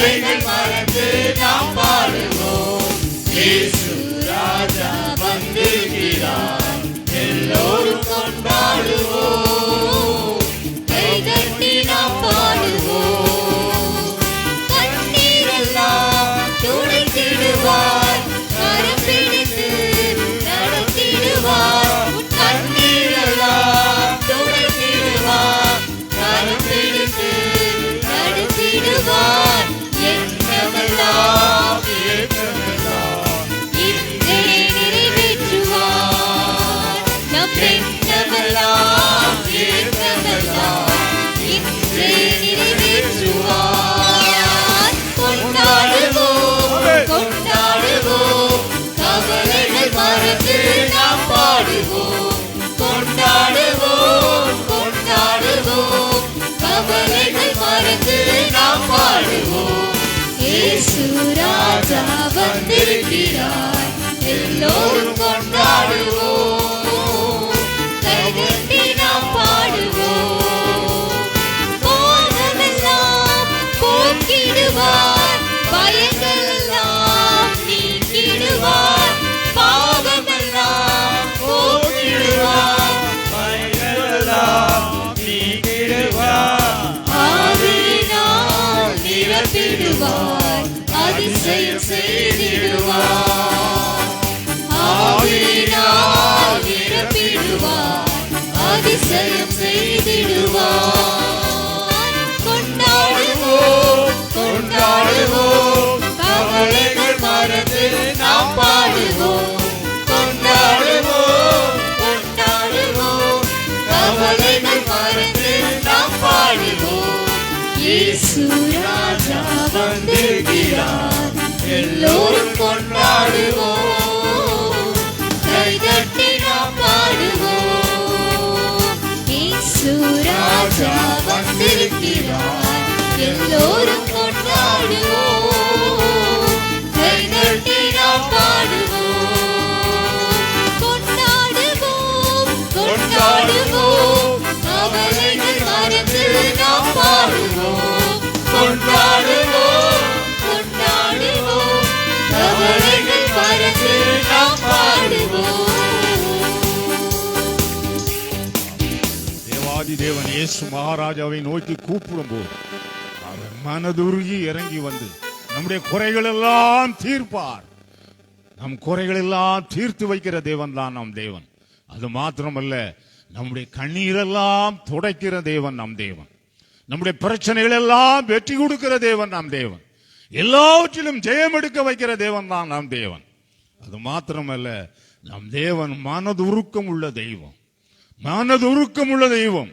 கவலைகள் மறந்து நாம் பாடுவோம். இயேசு ராஜா வந்திருக்கிறார், எல்லோரும் கொண்டாடுவோம். கைதட்டி நாம் பாடுவோம். கண்ணீரெல்லாம் துடைத்திடுவார், கரம் பிடித்து நடத்திடுவார். கண்ணீரெல்லாம் துடைத்திடுவார், கரம் பிடித்து நடத்திடுவார். என்னவெல்லாம் ஏற்றமெல்லாம் இன்றே நிறைவேற்றுவார். நம் என்னவெல்லாம் ஏற்றமெல்லாம் இன்றே நிறைவேற்றுவார். கொண்டாடுவோம், கொண்டாடுவோம், கவலைகள் மறந்து நாம் பாடுவோம். கொண்டாடுவோம், கொண்டாடுவோம், கவலைகள் மறந்து நாம் பாடுவோம். இயேசு ராஜா வந்திருக்கிறார், எல்லோரும் கொண்டாடுவோம். கைதட்டி நாம் பாடுவோம். பாவமெல்லாம் போக்கிடுவார், பயங்கள் எல்லாம் நீக்கிடுவார். பாவமெல்லாம் போக்கிடுவார், பயங்கள் எல்லாம் நீக்கிடுவார். ஆவியினால் நிரப்பிடுவார், அதிசயம் செய்திடுவார். ஆவியினால் நிரப்பிடுவார், அதிசயம் செய்திடுவார். கொண்டாடுவோம், கொண்டாடுவோம், கவலைகள் மறந்து நாம் பாடுவோம். கொண்டாடுவோம், கொண்டாடுவோம், கவலைகள் மறந்து நாம் பாடுவோம். இயேசு ராஜா வந்திருக்கிறார், எல்லோரும் கொண்டாடுவோம். கைதட்டி நாம் பாடுவோம். இயேசு ராஜா வந்திருக்கிறார், எல்லோரும் கொண்டாடுவோம். கைதட்டி நாம் பாடுவோம். கொண்டாடுவோம், கொண்டாடுவோம், கவலைகள் மறந்து நாம் பாடுவோம். கொண்டாடுவோம், கொண்டாடுவோம், கவலைகள் மறந்து நாம் பாடுவோம். தேவாதி தேவன் இயேசு மகாராஜாவை நோக்கி கூப்பிடும்போது அவர் மனதுருகி இறங்கி வந்து நம்முடைய குறைகள் எல்லாம் தீர்ப்பார். நம் குறைகள் எல்லாம் தீர்த்து வைக்கிற தேவன் தான் நம் தேவன். அது மாத்திரமல்ல, நம்முடைய கண்ணீரெல்லாம் துடைக்கிற தேவன் நம் தேவன். நம்முடைய பிரச்சனைகள் எல்லாம் வெற்றி கொடுக்கிற தேவன் நம் தேவன். எல்லாவற்றிலும் ஜெயம் எடுக்க வைக்கிற தேவன் தான் நம் தேவன். அது மாத்திரமல்ல, நம் தேவன் மனதுருக்கம் உள்ள தெய்வம், மனதுருக்கம் உள்ள தெய்வம்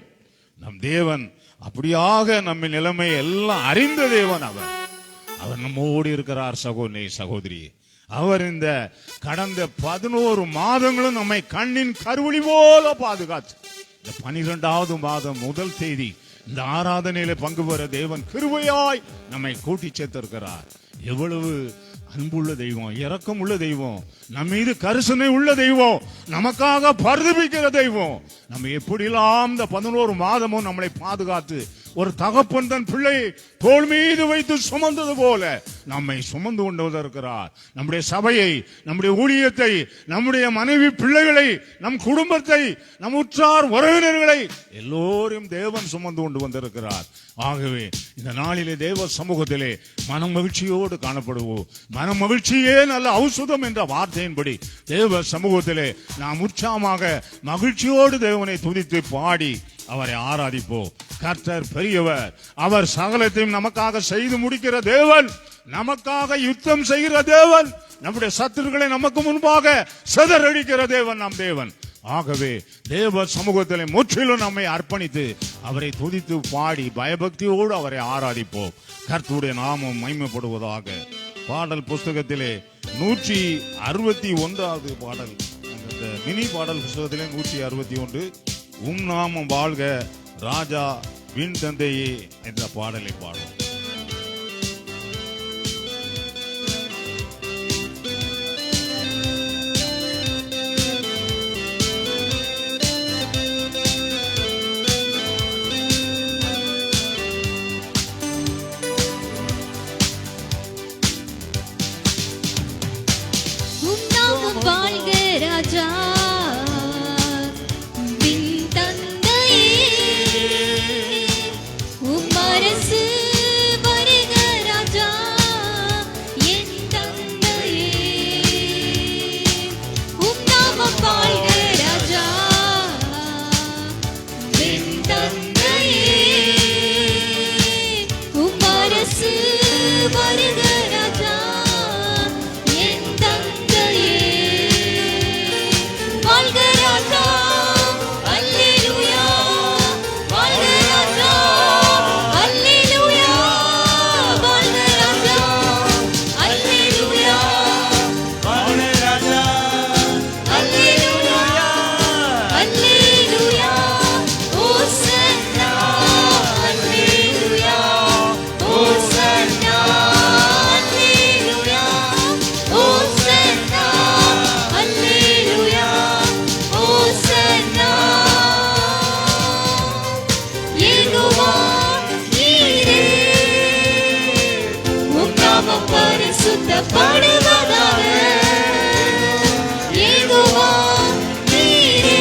நம் தேவன். அப்படியாக நம்ம நிலைமை எல்லாம் அறிந்த தேவன் அவர். அவர் நம்மோடு இருக்கிறார். சகோதரி சகோதரி, அவர் இந்த கடந்த 11 மாதங்களும் நம்மை கண்ணின் கருவழி போல பாதுகாத்து இந்த 12வது மாதம் 1 தேதி இந்த ஆராதனையில பங்கு பெற தேவன் கிருபையாய் நம்மை கூட்டி சேர்த்திருக்கிறார். எவ்வளவு அன்புள்ள தெய்வம், இரக்கம் உள்ள தெய்வம், நம் மீது கரிசனை உள்ள தெய்வம், நமக்காக பரிதபிக்கிற தெய்வம். நம்ம எப்படிலாம் இந்த 11 மாதமும் நம்மளை பாதுகாத்து ஒரு தகப்பன் தன் பிள்ளையை தோள் மீது வைத்து சுமந்தது போல நம்மை சுமந்து கொண்டு வந்திருக்கிறார். நம்முடைய சபையை, நம்முடைய ஊழியத்தை, நம்முடைய மனைவி பிள்ளைகளை, நம் குடும்பத்தை, நம் உற்றார் உறவினர்களை எல்லோரும் தேவன் சுமந்து கொண்டு வந்திருக்கிறார். ஆகவே இந்த நாளிலே தேவ சமூகத்திலே மன மகிழ்ச்சியோடு காணப்படுவோம். மன மகிழ்ச்சியே நல்ல ஔஷதம் என்ற வார்த்தையின்படி தேவ சமூகத்திலே நாம் உற்சாகமாக மகிழ்ச்சியோடு தேவனை துதித்து பாடி அவரை ஆராதிப்போம். கர்த்தர் பெரியவர், அவர் சகலத்தையும் நமக்காக செய்து முடிக்கிற தேவன், நமக்காக யுத்தம் செய்கிற தேவன், நம்முடைய சத்துருக்களை நமக்கு முன்பாக சிதறடிக்கிற தேவன் நம் தேவன். ஆகவே தேவ சமூகத்திலே முற்றிலும் நம்மை அர்ப்பணித்து அவரை துதித்து பாடி பயபக்தியோடு அவரை ஆராதிப்போம். கர்த்தருடைய நாமம் மகிமைப்படுவதாக. பாடல் புஸ்தகத்திலே 161வது பாடல், இந்த மினி பாடல் புஸ்தகத்திலே 161, உம் நாமம் வாழ்க ராஜா வின் தந்தையே என்ற பாடலை பாடும். வாழ்க ராஜா வின் தந்தையே உம்மரசு வருக ராஜா என் தந்தையே உம் நாமம் வாழ்க ராஜா வின் தந்தையே உம்மரசு வருக ராஜா என் தந்தையே வாழ்க ராஜா அல்லேலூயா வாழ்க ராஜா அல்லேலூயா வாழ்க ராஜா அல்லேலூயா அல்லேலூயா அல்லேலூயா ஓசன்னா அல்லேலூயா ஓசன்னா அல்லேலூயா ஓசன்னா அல்லேலூயா ஓசன்னா யெகோவா நீரே உம் நாமம் பரிசுத்தப்படுவதாக யெகோவா நீரே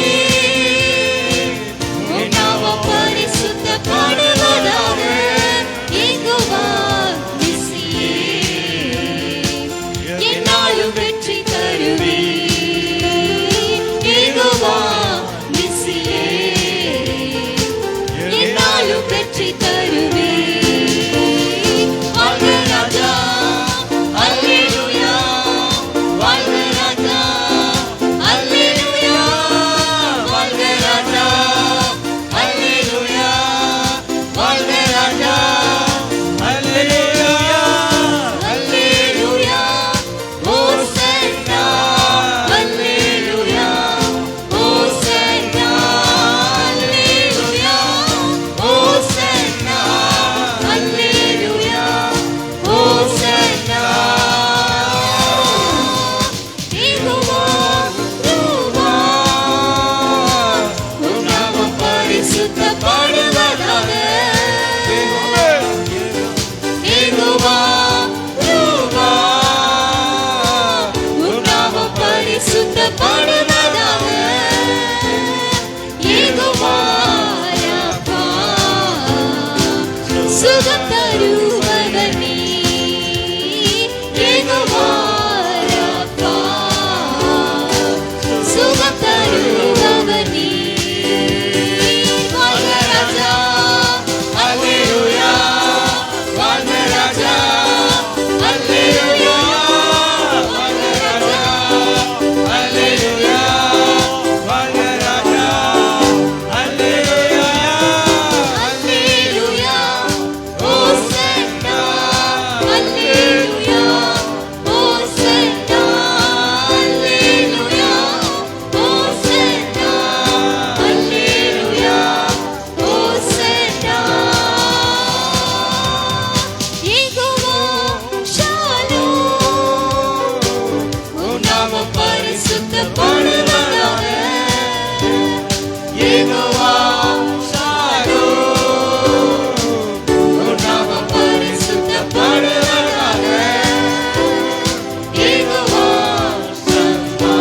உம் நாமம் பரிசுத்தப்படுவதாக யெகோவா நிசியே என்னாலும் வெற்றி தருவீர் யெகோவா நிசியே என்னாலும் வெற்றி தருவீர் வாழ்க ராஜா அல்லேலூயா வாழ்க ராஜா அல்லேலூயா வாழ்க ராஜா அல்லேலூயா வாழ்க ராஜா அல்லேலூயா ஓசன்னா அல்லேலூயா ஓசன்னா அல்லேலூயா ஓசன்னா அல்லேலூயா ஓசன்னா யெகோவா யெகோவா உம் நாமம் பரிசுத்தப்படுவதாக யெகோவா யெகோவா உம் நாமம் பரிசுத்தப்படுவதாக யெகோவா ராபா சுகம் தருபவர் நீர் யெகோவா ராபா சுகம் தருபவர் நீர் வாழ்க ராஜா அல்லேலூயா வாழ்க ராஜா அல்லேலூயா வாழ்க ராஜா அல்லேலூயா அல்லேலூயா ஓசன்னா அல்லேலூயா ஓசன்னா அல்லேலூயா ஓசன்னா அல்லேலூயா ஓசன்னா யெகோவா ஷாலோம் உம் நாமம் பரிசுத்தப்படுவதாக யெகோவா ஷாலோம் உம் நாமம் பரிசுத்தப்படுவதாக யெகோவா ஷம்மா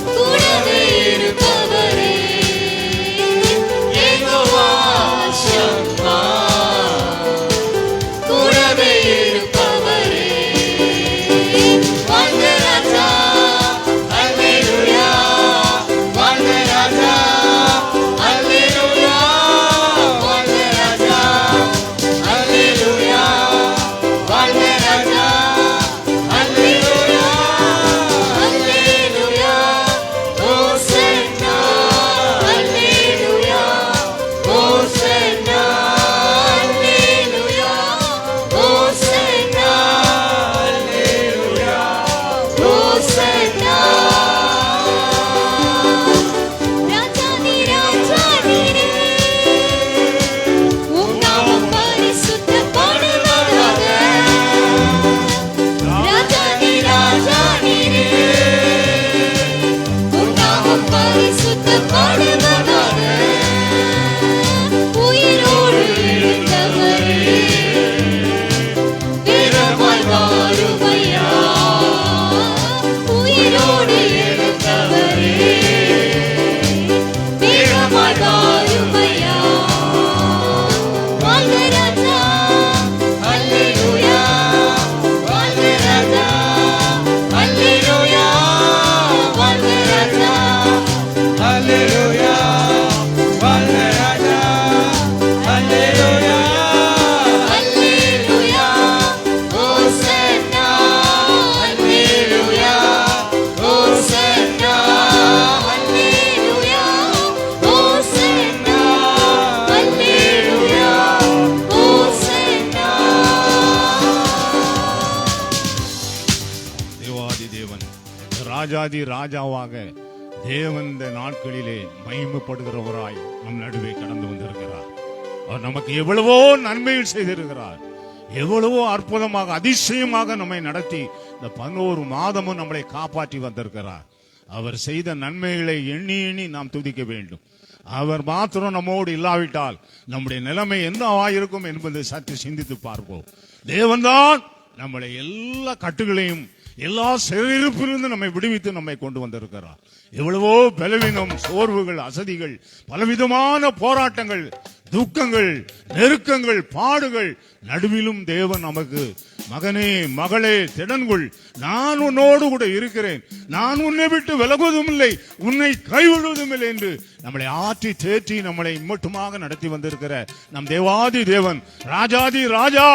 கூடவே இருப்பவரே யெகோவா ஷம்மா கூடவே இருப்பவரே வாழ்க ராஜா அல்லேலூயா வாழ்க ராஜா அல்லேலூயா வாழ்க ராஜா அல்லேலூயா வாழ்க ராஜா அல்லேலூயா அல்லேலூயா ஓசன்னா அல்லேலூயா ஓசன்னா அல்லேலூயா ஓசன்னா அல்லேலூயா ஓசன்னா ராஜா நீரே உம் நாமம் பரிசுத்தப்படுவதாக ராஜாதி ராஜாவாக தேவன் இந்த நாட்களிலே மகிமைப்படுகிறவராய் நம் நடுவே கடந்து வந்திருக்கிறார். அவர் நமக்கு எவ்வளவோ நன்மைகள் செய்திருக்கிறார். எவ்வளவோ அற்புதமாக அதிசயமாக நம்மை நடத்தி இந்த 11 மாதமும் நம்மளை காப்பாற்றி வந்திருக்கிறார். அவர் செய்த நன்மைகளை எண்ணி எண்ணி நாம் துதிக்க வேண்டும். அவர் மாத்திரம் நம்மோடு இல்லாவிட்டால் நம்முடைய நிலைமை என்னவாயிருக்கும் என்பதை சற்று சிந்தித்து பார்ப்போம். தேவன்தான் நம்மளை எல்லா கட்டுகளையும் எல்லா சிறையிருப்பிலிருந்து நம்மை விடுவித்து நம்மை கொண்டு வந்திருக்கிறார். எவ்வளவோ பலவீனம், சோர்வுகள், அசதிகள், பலவிதமான போராட்டங்கள், துக்கங்கள், நெருக்கங்கள், பாடுகள் நடுவிலும் தேவன் நமக்கு மகனே மகளே திடன்கொள், நான் உன்னோடு கூட இருக்கிறேன், நான் உன்னை விட்டு விலகுவதும் இல்லை, உன்னை கைவிடுவதும் இல்லை என்று நம்மளை ஆற்றி தேற்றி நம்மளை மட்டுமாக நடத்தி வந்திருக்கிற நம் தேவாதி தேவன், ராஜாதி ராஜா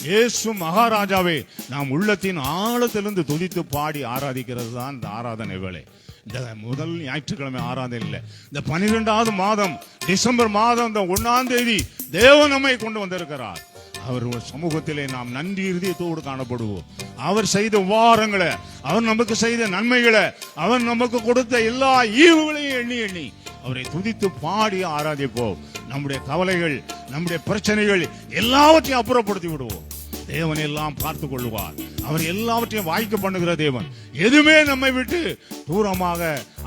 இயேசு மகாராஜாவே நாம் உள்ளத்தின் ஆழத்திலிருந்து துதித்து பாடி ஆராதிக்கிறது தான் இந்த ஆராதனை வேளை. இந்த முதல் ஞாயிற்றுக்கிழமை ஆராதனை இல்லை, இந்த 12வது மாதம் டிசம்பர் மாதம் இந்த 1ஆம் தேதி தேவன் நம்மை கொண்டு வந்திருக்கிறார். அவர் சமூகத்திலே நாம் நன்றி இருதயத்தோடு காணப்படுவோம். அவர் செய்த உபகாரங்களை, அவர் நமக்கு செய்த நன்மைகளை, அவர் நமக்கு கொடுத்த எல்லா ஈவுகளையும் எண்ணி எண்ணி அவரை துதித்து பாடி ஆராதிப்போம். நம்முடைய கவலைகள், நம்முடைய பிரச்சனைகள் எல்லாவற்றையும் அப்புறப்படுத்தி விடுவோம். தேவன் எல்லாம் பார்த்து கொள்வார். அவர் எல்லாவற்றையும் வாய்க்க பண்ணுகிற தேவன். எதுவுமே நம்மை விட்டு தூரமாக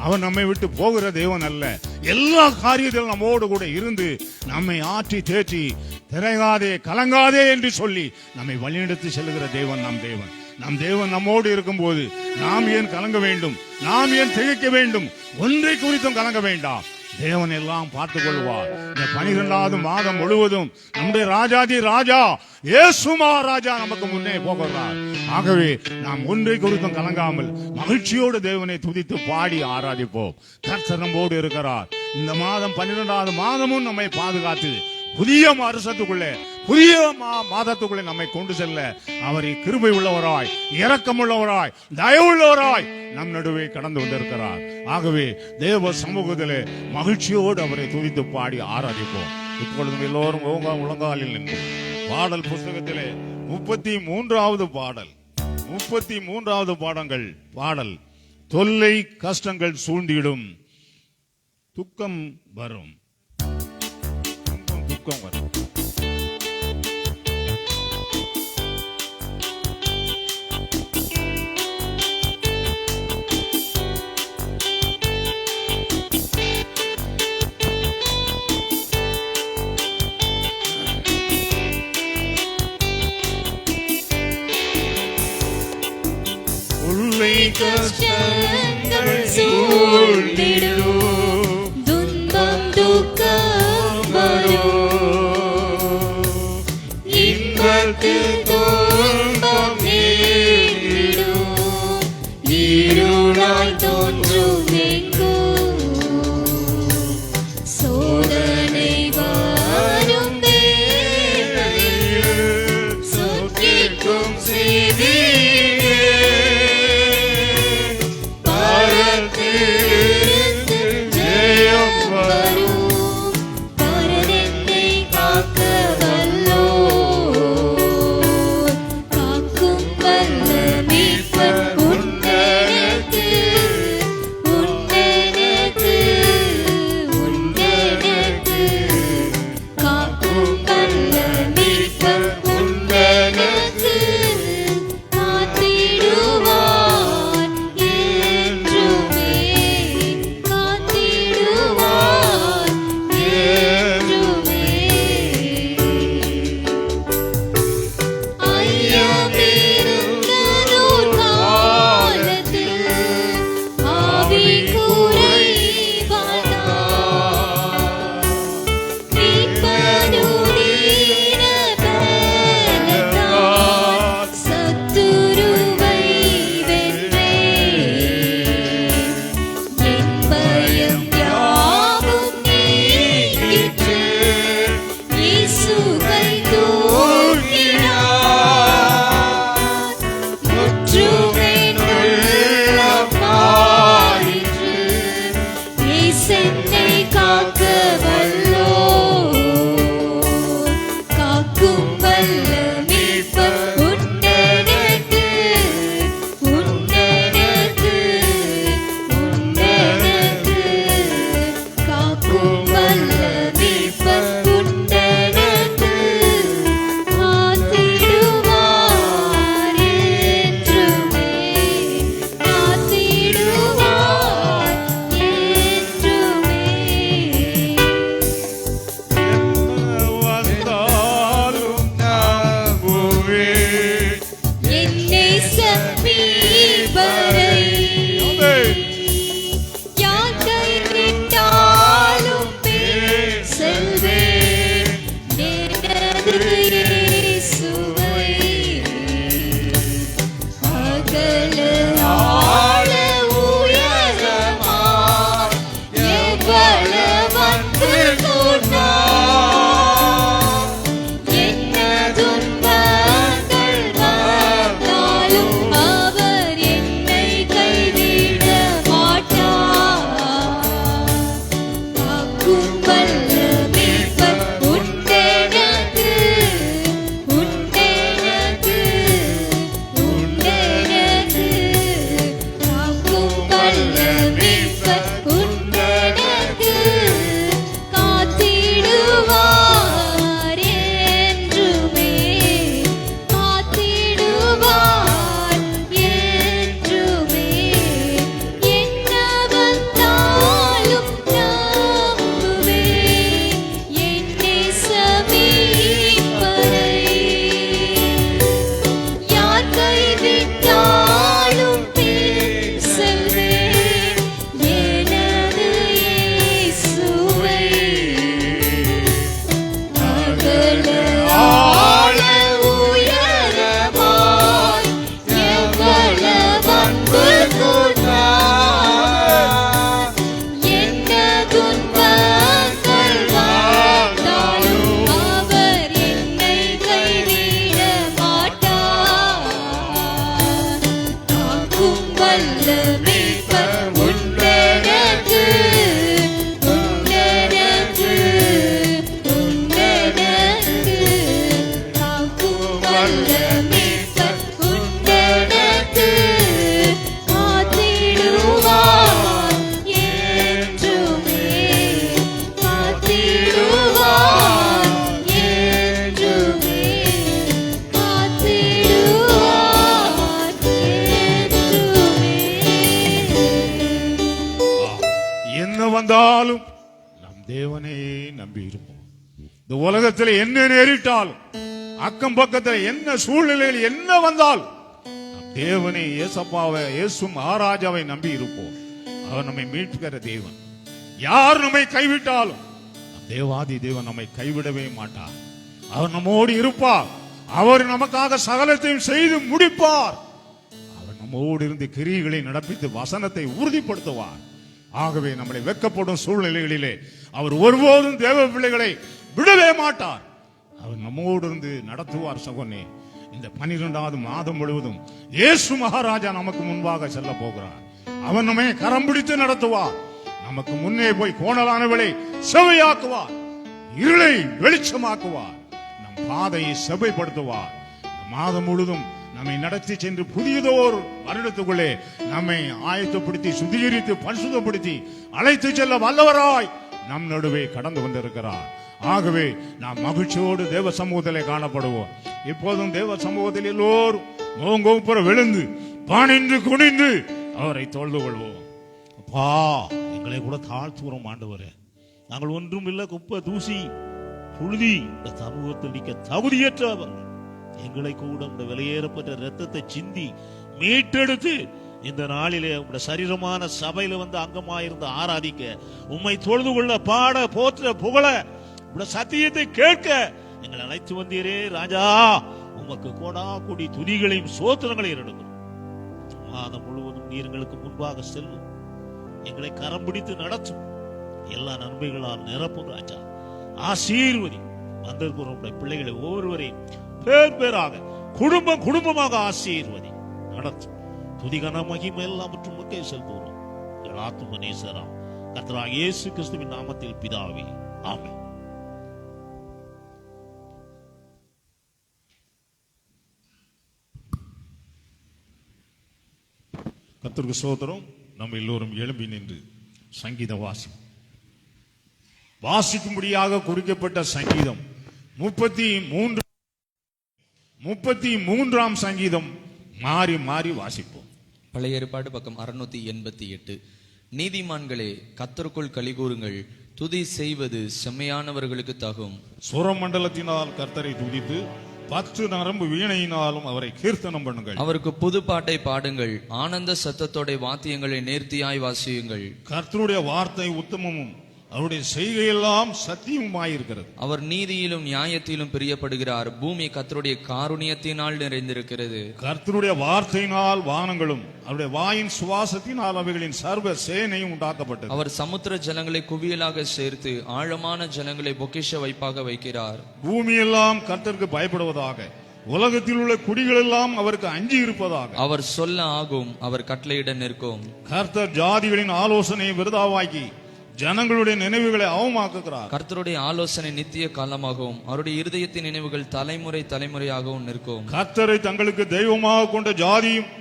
அவர் நம்மை விட்டு போகிற தேவன் அல்ல. எல்லா காரியத்திலும் நம்மோடு கூட இருந்து நம்மை ஆற்றி தேற்றி திரையாதே கலங்காதே என்று சொல்லி நம்மை வழிநடத்தி செல்லுகிற தேவன் நம் தேவன். நம் தேவன் நம்மோடு இருக்கும் போது நாம் ஏன் கலங்க வேண்டும்? நாம் ஏன் திகைக்க வேண்டும்? ஒன்றை குறித்தும் கலங்க வேண்டாம். தேவன் எல்லாம் பார்த்துக் கொள்வார். இந்த 12வது மாதம் முழுவதும் நம்முடைய ராஜாதி ராஜா இயேசு மகாராஜா நமக்கு முன்னே போகிறார். ஆகவே நாம் ஒன்றை குறித்தும் கலங்காமல் மகிழ்ச்சியோடு தேவனை துதித்து பாடி ஆராதிப்போம். கர்த்தர் நம்மோடு இருக்கிறார். இந்த மாதம் 12வது மாதமும் நம்மை பாதுகாத்து புதிய வருஷத்துக்குள்ளே, புதிய மாதத்துக்குள்ளே நம்மை கொண்டு செல்ல அவரை கிருபை உள்ளவராய், இரக்கம் உள்ளவராய், தயவுள்ளவராய் நம் நடுவே கடந்து வந்திருக்கிறார். ஆகவே தேவ சமூகத்திலே மகிழ்ச்சியோடு அவரை துதித்து பாடி ஆராதிப்போம். இப்பொழுதும் எல்லோரும் உலகாலில் நின்று பாடல் புஸ்தகத்திலே 33வது பாடல், 33வது பாடல், தொல்லை கஷ்டங்கள் சூழ்ந்திடும், துக்கம் வரும், துக்கம் வரும். கஷ்டங்கள் சூழ்ந்திடும், துன்பம் துக்கம் வரும், இன்பத்தில் துன்பம் நேரிடும், இருளாய் தோன்றும் எங்கும் சோதனை வரும் வேளையில் சொற்கேட்கும் செய்தி மீட்பர் உண்டெனக்கு, உண்டெனக்கு, உண்டெனக்கு. காக்கும் வல்ல மீட்பர் உண்டெனக்கு, காத்திடுவார் என்றுமே, காத்திடுவார் என்றுமே, காத்திடுவார் என்றுமே. என்ன வந்தாலும் நம் தேவனே நம்பி இருப்போம். இந்த உலகத்தில் என்ன நேரிட்டாலும், அக்கம் பக்கத்தில் என்ன சூழ்நிலையில் என்ன வந்தாலும், நம் தேவனே இயேசப்பாவை, இயேசு மகாராஜாவை நம்பி இருப்போம். அவர் நம்மை மீட்கிற தேவன். யார் நம்மை கைவிட்டாலும் நம் தேவாதி தேவன் நம்மை கைவிடவே மாட்டார். அவர் நம்மோடு இருப்பார். அவர் நமக்காக சகலத்தையும் செய்து முடிப்பார். அவர் நம்மோடு இருந்து கிரியைகளை நடப்பித்து வசனத்தை உறுதிப்படுத்துவார். ஆகவே நம்மளை வெட்கப்படும் சூழ்நிலைகளிலே அவர் ஒருபோதும் தேவ பிள்ளைகளை விடவே மாட்டார். அவர் நம்மோடு இருந்து நடத்துவார். சகோனே, இந்த 12வது மாதம் முழுவதும் இயேசு மகாராஜா நமக்கு முன்பாக செல்ல போகிறார். அவன் நம்மை கரம் பிடித்து நடத்துவார். நமக்கு முன்னே போய் கோணலானவளை செவையாக்குவார், இருளை வெளிச்சமாக்குவார், நம் பாதையை செவைப்படுத்துவார். இந்த மாதம் முழுதும் நம்மை நடத்தி சென்று புதியதோர் வருடத்துக்குள்ளே நம்மை ஆயத்தப்படுத்தி சுத்திகரித்து பரிசுத்தப்படுத்தி அழைத்து செல்ல வல்லவராய் நம் நடுவே கடந்து வந்திருக்கிறார். ஆகவே நாம் மகிழ்ச்சியோடு தேவ சமூகத்திலே காணப்படுவோம். இப்போதும் தேவ சமூகத்தில் எல்லோரும் மோங்கோப்புற விழுந்து பாணின்று குனிந்து அவரை தொழுது கொள்வோம். அப்பா, எங்களை கூட தாழ்த்துகிறோம் ஆண்டவரே. நாங்கள் ஒன்றும் இல்லை, குப்பை தூசி புழுதி. இந்த சமூகத்தில் நிற்க தகுதியற்றவர். எங்களை கூட இந்த விலையேறப்பட்ட ரத்தத்தை சிந்தி மீட்டெடுத்து இந்த நாளிலே உங்களுடைய சரீரமான சபையில வந்து அங்கமாயிருந்து ஆராதிக்க, உம்மை தொழுது கொள்ள, பாட, போற்ற, புகழ, உங்களுடைய சத்தியத்தை கேட்க எங்களை அழைத்து வந்தீரே ராஜா. உமக்கு கோடா கொடி துதிகளையும் சோத்திரங்களையும் எடுக்கிறோம். மாதம் முழுவதும் நீர் எங்களுக்கு முன்பாக செல்லும், எங்களை கரம் பிடித்து நடத்தும், எல்லா நன்மைகளால் நிரப்பும் ராஜா. ஆசீர்வதி வந்திருக்கிற உங்களுடைய பிள்ளைகளை ஒவ்வொருவரையும் பேர் பேராக, குடும்பம் குடும்பமாக ஆசீர்வதி நடத்தும். துதிகன மகிமை எல்லாம் மற்றும் முக்கே செல்கிறோம். ஆத்தும நேசராம் கர்த்தராகிய இயேசு கிறிஸ்துவின் நாமத்தில் பிதாவே, ஆமென். கர்த்தருக்கு ஸ்தோத்திரம். நம்ம எல்லோரும் எழும்பி நின்று சங்கீத வாசிக்கும்படியாக குறிக்கப்பட்ட சங்கீதம் 33ஆம் சங்கீதம் மாறி மாறி வாசிப்போம். பழைய ஏற்பாடு பக்கம் 688. நீதிமான்களே, கர்த்தருக்குள் களிகூருங்கள், துதி செய்வது செம்மையானவர்களுக்கு தகும். சுரமண்டலத்தினால் கர்த்தரை துதித்து 10 நரம்பு வீணையினாலும் அவரை கீர்த்தனம் பண்ணுங்கள். அவருக்கு புது பாட்டை பாடுங்கள், ஆனந்த சத்தத்தோட வாத்தியங்களை நேர்த்தியாய் வாசியுங்கள். கர்த்தருடைய வார்த்தை உத்தமமும் அவருடைய செய்கையெல்லாம் சத்தியமுமாயிருக்கிறது. அவர் நீதியிலும் நியாயத்திலும் பிரியப்படுகிறார். பூமி கர்த்தருடைய காருண்யத்தினால் நிறைந்திருக்கிறது. கர்த்தருடைய வார்த்தையினால் வானங்களும் அவருடைய வாயின் சுவாசத்தினால் அவைகளின் சர்வ சேனையும் உண்டாக்கப்பட்டது. அவர் சமுத்திர ஜலங்களை குவியலாக சேர்த்து ஆழமான ஜலங்களை பொக்கிஷ வைப்பாக வைக்கிறார். பூமியெல்லாம் கர்த்தருக்கு பயப்படுவதாக, உலகத்தில் உள்ள குடிகள் எல்லாம் அவருக்கு அஞ்சி இருப்பதாக. அவர் சொல்ல ஆகும், அவர் கட்டளையிட நிற்கும். கர்த்தர் ஜாதிகளின் ஆலோசனையை விருதாவாக்கி ஜனங்களுடைய நினைவுகளை அவமாக்குகிறார். கர்த்தருடைய ஆலோசனை நித்திய காலமாகவும் அவருடைய இருதயத்தின் நினைவுகள் தலைமுறை தலைமுறையாகவும் நிற்கும். கர்த்தரை தங்களுக்கு தெய்வமாக கொண்ட ஜாதியும்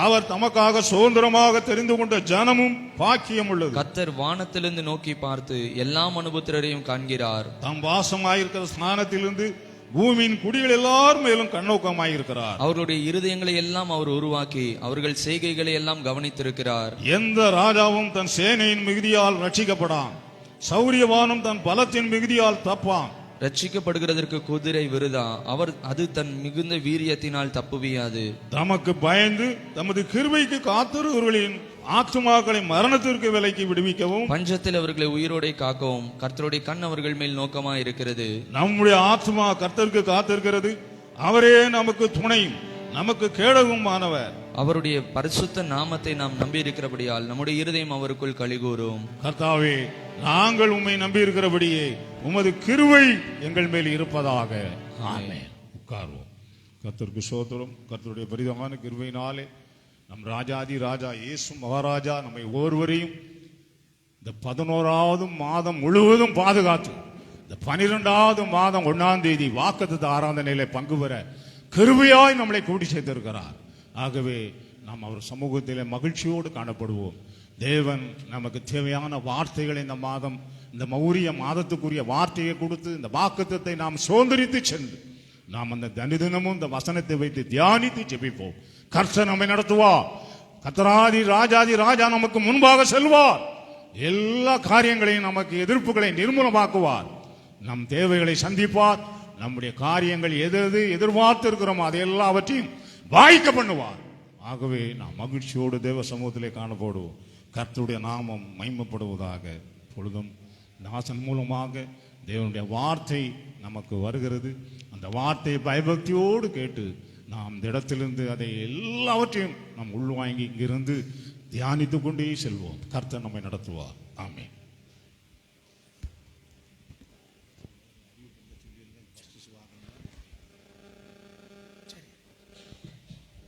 அவர் தமக்காக சுதந்திரமாக தெரிந்து கொண்ட ஜனமும் பாக்கியம் உள்ளது. கர்த்தர் வானத்திலிருந்து நோக்கி பார்த்து எல்லா மனுபுத்திரரையும் காண்கிறார். தம் வாசமாயிருக்கிற ஸ்நானத்திலிருந்து பூமியின் குடிகள் எல்லாரும் மேலும் கண்ணோக்கமாயிருக்கிறார். அவருடைய இருதயங்களை எல்லாம் அவர் உருவாக்கி அவர்கள் செய்கைகளை எல்லாம் கவனித்திருக்கிறார். எந்த ராஜாவும் தன் சேனையின் மிகுதியால் ரட்சிக்கப்படான், சௌரியவானும் தன் பலத்தின் மிகுதியால் தப்பான். ரட்சிக்கப்படுகிறதற்கு குதிரை விருதா, அது தன் மிகுந்த வீரியத்தினால் தப்புவியாது. தமக்கு பயந்து தமது கிருபைக்கு காத்திருவர்களின் ஆத்துமாக்களை மரணத்திற்கு விலைக்கு விடுவிக்கவும், பஞ்சத்தில் அவர்களை உயிரோடை காக்கவும் கர்த்தருடைய கண் அவர்கள் மேல் நோக்கமாய் இருக்கிறது. நம்முடைய ஆத்துமா கர்த்தருக்கு காத்திருக்கிறது. அவரே நமக்கு துணையும் நமக்கு கேடகமானவர். அவருடைய பரிசுத்த நாமத்தை நாம் நம்பி இருக்கிறபடியால் நம்முடைய இருதயம் அவருக்குள் களிகூரும். கர்த்தாவே, நாங்கள் உம்மை நம்பி இருக்கிறபடியே உமது கிருபை எங்கள் மேல் இருப்பதாக. ஆமென். உட்கார்வோம். கர்த்தருக்கு ஸ்தோத்திரம். கர்த்தருடைய பரிதமான கிருபையினாலே நம் ராஜாதி ராஜா இயேசு மகாராஜா நம்மை ஒவ்வொருவரையும் இந்த 11வது மாதம் முழுவதும் பாதுகாத்து இந்த 12வது மாதம் 1ஆம் தேதி வாக்குத்தத்த ஆராதனையிலே பங்கு பெற கிருபையாய் நம்மளை கூட்டி சேர்த்திருக்கிறார். ஆகவே நாம் அவர் சமூகத்திலே மகிழ்ச்சியோடு காணப்படுவோம். தேவன் நமக்கு தேவையான வார்த்தைகளை இந்த மாதம், இந்த மௌரிய மாதத்துக்குரிய வார்த்தையை கொடுத்து இந்த வாக்குத்தத்தை நாம் சுதந்திரித்து சென்று நாம் அந்த தினமும் இந்த வசனத்தை வைத்து தியானித்து ஜெபிப்போம். கர்த்தர் நம்மை நடத்துவார். கர்த்தராதி ராஜாதி ராஜா நமக்கு முன்பாக செல்வார். எல்லா காரியங்களையும் நமக்கு எதிர்ப்புகளை நிர்மூலமாக்குவார். நம் தேவைகளை சந்திப்பார். நம்முடைய காரியங்கள் எது எதிர்பார்த்து இருக்கிறோமோ அதை எல்லாவற்றையும் வாய்க்க பண்ணுவார். ஆகவே நாம் மகிழ்ச்சியோடு தேவ சமூகத்திலே காணப்படுவோம். கர்த்தருடைய நாமம் மகிமைப்படுவதாக. பொழுதும் நாசன் மூலமாக தேவனுடைய வார்த்தை நமக்கு வருகிறது. அந்த வார்த்தையை பயபக்தியோடு கேட்டு நாம் இந்த இடத்திலிருந்து அதை எல்லாவற்றையும் நாம் உள்வாங்கி இங்கிருந்து தியானித்து கொண்டே செல்வோம். கர்த்தர் நம்மை நடத்துவார். ஆமென்.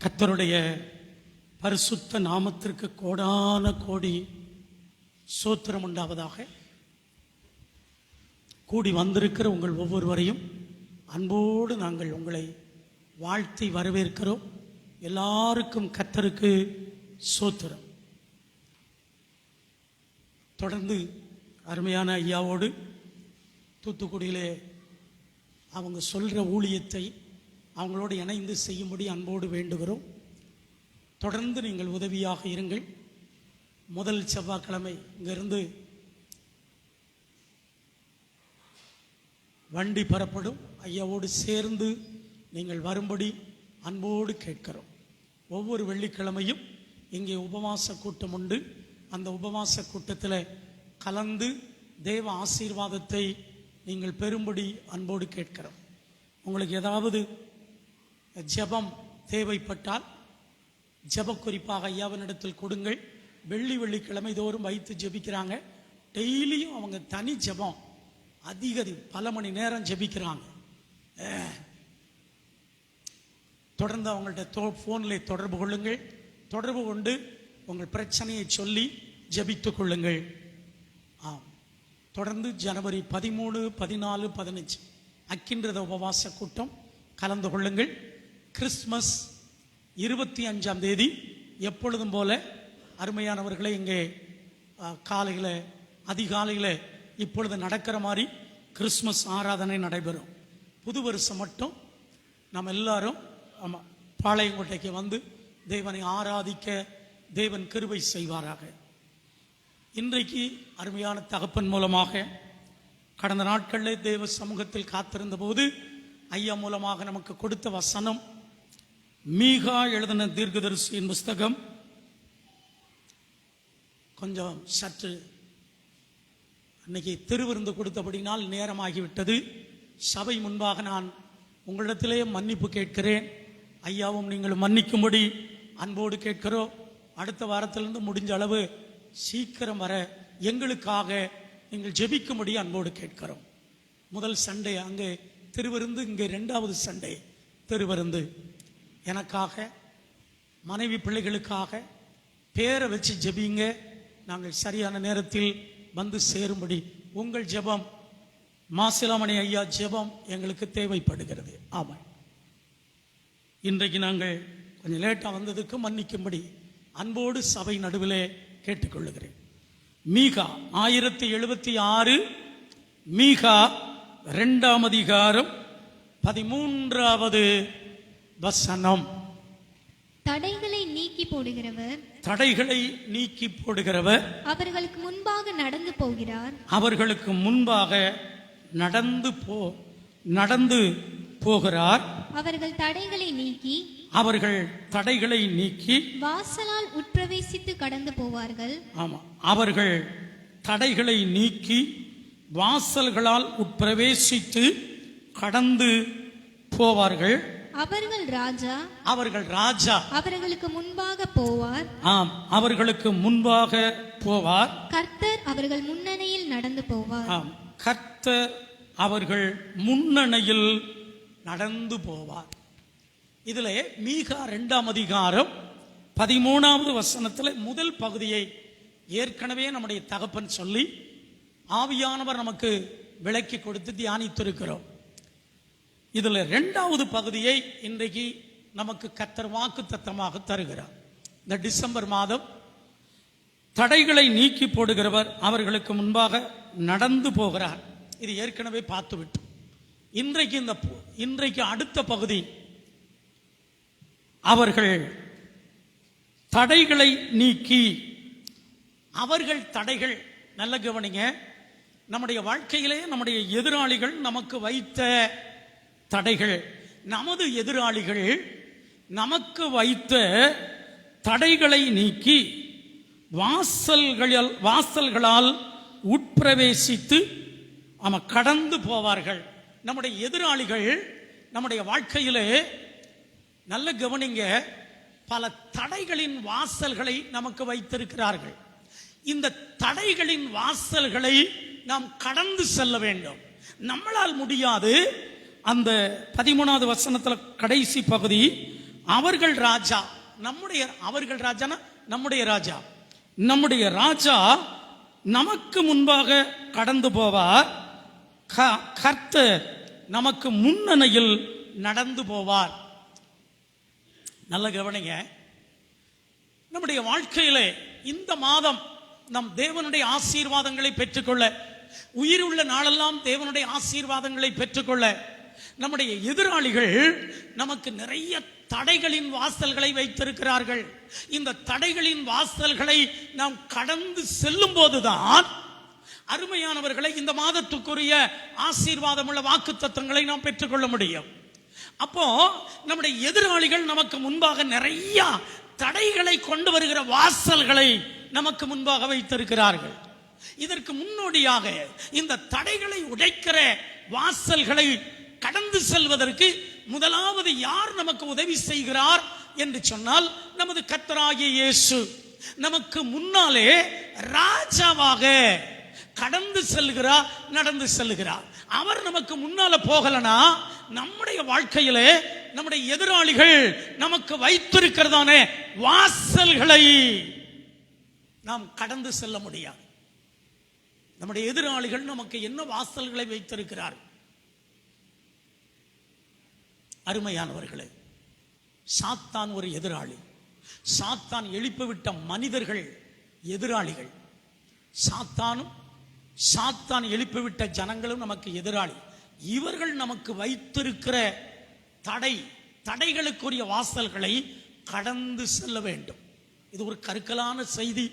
கர்த்தருடைய பரிசுத்த நாமத்திற்கு கோடான கோடி ஸ்தோத்திரம் உண்டாவதாக. கூடி வந்திருக்கிற உங்கள் ஒவ்வொருவரையும் அன்போடு நாங்கள் உங்களை வாழ்த்தி வரவேற்கிறோம். எல்லாருக்கும் கர்த்தருக்கு ஸ்தோத்திரம். தொடர்ந்து அருமையான ஐயாவோடு தூத்துக்குடியிலே அவங்க சொல்கிற ஊழியத்தை அவங்களோடு இணைந்து செய்யும்படி அன்போடு வேண்டுகிறோம். தொடர்ந்து நீங்கள் உதவியாக இருங்கள். முதல் செவ்வாய்க்கிழமை இங்கிருந்து வண்டி பெறப்படும். ஐயாவோடு சேர்ந்து நீங்கள் வரும்படி அன்போடு கேட்கிறோம். ஒவ்வொரு வெள்ளிக்கிழமையும் இங்கே உபவாச கூட்டம் உண்டு. அந்த உபவாச கூட்டத்தில் கலந்து தேவ ஆசீர்வாதத்தை நீங்கள் பெறும்படி அன்போடு கேட்கிறோம். உங்களுக்கு ஏதாவது ஜெபம் தேவைப்பட்டால் ஜெப குறிப்பாக ஐயாவினிடத்தில் கொடுங்கள். வெள்ளிக்கிழமை தோறும் வைத்து ஜெபிக்கிறாங்க. டெய்லியும் அவங்க தனி ஜெபம் அதிக பல மணி நேரம் ஜெபிக்கிறாங்க. தொடர்ந்து அவங்கள்ட்ட ஃபோனில் தொடர்பு கொள்ளுங்கள். தொடர்பு கொண்டு உங்கள் பிரச்சனையை சொல்லி ஜெபித்துக் கொள்ளுங்கள். ஆம், தொடர்ந்து ஜனவரி 13, 14, 15 அக்கின்றத உபவாச கூட்டம் கலந்து கொள்ளுங்கள். கிறிஸ்மஸ் 25ஆம் தேதி எப்பொழுதும் போல அருமையானவர்களை இங்கே காலையில் அதிகாலையில் இப்பொழுது நடக்கிற மாதிரி கிறிஸ்மஸ் ஆராதனை நடைபெறும். புது வருஷம் மட்டும் நம்ம எல்லாரும் பாளையங்கோட்டைக்கு வந்து தேவனை ஆராதிக்க தேவன் கிருபை செய்வாராக. இன்றைக்கு அருமையான தகப்பன் மூலமாக கடந்த நாட்களில் தேவ சமூகத்தில் காத்திருந்த போது ஐயா மூலமாக நமக்கு கொடுத்த வசனம் மீகா எழுதின தீர்க்கதரிசியின் புஸ்தகம். கொஞ்சம் சற்று அன்னைக்கு திருவிருந்து கொடுத்தபடினால் நேரமாகிவிட்டது. சபை முன்பாக நான் உங்களிடத்திலே மன்னிப்பு கேட்கிறேன். ஐயாவும் நீங்களும் மன்னிக்கும்படி அன்போடு கேட்கிறோம். அடுத்த வாரத்திலிருந்து முடிஞ்ச அளவு சீக்கிரம் வர எங்களுக்காக நீங்கள் ஜெபிக்கும்படி அன்போடு கேட்கிறோம். முதல் சண்டே அங்கே திருவிருந்து, இங்கே 2வது சண்டே திருவிருந்து. எனக்காக, மனைவி பிள்ளைகளுக்காக பேரை வச்சு ஜெபிங்க. நாங்கள் சரியான நேரத்தில் வந்து சேரும்படி உங்கள் ஜெபம், மாசிலாமணி ஐயா ஜெபம் எங்களுக்கு தேவைப்படுகிறது. ஆமாம், இன்றைக்கு நாங்கள் கொஞ்சம் லேட்டாக வந்ததுக்கு மன்னிக்கும்படி அன்போடு சபை நடுவிலே கேட்டுக்கொள்ளுகிறேன். மீகா 1076, மீகா 2ஆம் அதிகாரம் 13வது வசனம். தடைகளை நீக்கி போடுகிறவர், தடைகளை நீக்கி போடுகிறவர் அவர்களுக்கு முன்பாக நடந்து போகிறார். அவர்களுக்கு முன்பாக நடந்து போகிறார். அவர்கள் தடைகளை நீக்கி, அவர்கள் தடைகளை நீக்கி வாசலால் உட்பிரவேசித்து கடந்து போவார்கள். ஆமா, அவர்கள் தடைகளை நீக்கி வாசல்களால் உட்பிரவேசித்து கடந்து போவார்கள். அவர்கள் ராஜா அவர்களுக்கு முன்பாக போவார். ஆம், அவர்களுக்கு முன்பாக போவார். கர்த்தர் அவர்கள் முன்னணியில் நடந்து போவார். ஆம், கர்த்தர் அவர்கள் முன்னணியில் நடந்து போவார். இதிலே மீகா 2ஆம் அதிகாரம் 13வது வசனத்தில் முதல் பகுதியை ஏற்கனவே நம்முடைய தகப்பன் சொல்லி ஆவியானவர் நமக்கு விளக்கி கொடுத்து தியானித்திருக்கிறோம். இதுல 2வது பகுதியை இன்றைக்கு நமக்கு கர்த்தர் வாக்குத்தத்தமாக தருகிறார். இந்த டிசம்பர் மாதம் தடைகளை நீக்கி போடுகிறவர் அவர்களுக்கு முன்பாக நடந்து போகிறார். இது ஏற்கனவே பார்த்துவிட்டோம். இன்றைக்கு அடுத்த பகுதி, அவர்கள் தடைகளை நீக்கி. அவர்கள் தடைகள், நல்ல கவனிங்க, நம்முடைய வாழ்க்கையிலே நம்முடைய எதிராளிகள் நமக்கு வைத்த தடைகள், நமது எதிராளிகள் நமக்கு வைத்த தடைகளை நீக்கி வாசல்களால் உட்பிரவேசித்து கடந்து போவார்கள். நம்முடைய எதிராளிகள் நம்முடைய வாழ்க்கையிலே, நல்ல கவனிங்க, பல தடைகளின் வாசல்களை நமக்கு வைத்திருக்கிறார்கள். இந்த தடைகளின் வாசல்களை நாம் கடந்து செல்ல வேண்டும். நம்மளால் முடியாது. அந்த 13வது வசனத்தில் கடைசி பகுதி, அவர்கள் ராஜா, அவர்கள் ராஜானா நம்முடைய ராஜா, நம்முடைய ராஜா நமக்கு முன்பாக கடந்து போவார். கர்த்தர் நமக்கு முன்னணியில் நடந்து போவார். நல்ல கவனிங்க, நம்முடைய வாழ்க்கையிலே இந்த மாதம் நம் தேவனுடைய ஆசீர்வாதங்களை பெற்றுக்கொள்ள, உயிருள்ள நாளெல்லாம் தேவனுடைய ஆசீர்வாதங்களை பெற்றுக்கொள்ள, நம்முடைய எதிராளிகள் நமக்கு நிறைய தடைகளின் வாசல்களை வைத்திருக்கிறார்கள். இந்த தடைகளின் வாசல்களை நாம் கடந்து செல்லும் போதுதான், அருமையானவர்களை, இந்த மாதத்துக்குரிய ஆசீர்வாதமுள்ள வாக்குத்தத்தங்களை நாம் பெற்றுக்கொள்ள முடியும். அப்போ நம்முடைய எதிராளிகள் நமக்கு முன்பாக நிறைய தடைகளை கொண்டு வருகிற வாசல்களை நமக்கு முன்பாக வைத்திருக்கிறார்கள். இதற்கு முன்னோடியாக இந்த தடைகளை உடைக்கிற வாசல்களை கடந்து செல்வதற்கு முதலாவது யார் நமக்கு உதவி செய்கிறார் என்று சொன்னால், நமது கர்த்தராகிய இயேசு நமக்கு முன்னாலே ராஜாவாக கடந்து செல்கிறார், நடந்து செல்கிறார். அவர் நமக்கு முன்னால போகலனா நம்முடைய வாழ்க்கையிலே நம்முடைய எதிராளிகள் நமக்கு வைத்திருக்கிறதான வாசல்களை நாம் கடந்து செல்ல முடியாது. நம்முடைய எதிராளிகள் நமக்கு என்ன வாசல்களை வைத்திருக்கிறார்? அருமையானவர்களே, சாத்தான் ஒரு எதிராளி. சாத்தான் எழுப்பிவிட்ட மனிதர்கள் எதிராளிகள். சாத்தான் எழுப்பிவிட்ட ஜனங்களும் நமக்கு எதிராளி. இவர்கள் நமக்கு வைத்திருக்கிற தடைகளுக்குரிய வாசல்களை கடந்து செல்ல வேண்டும். இது ஒரு கருக்கலான செய்தி.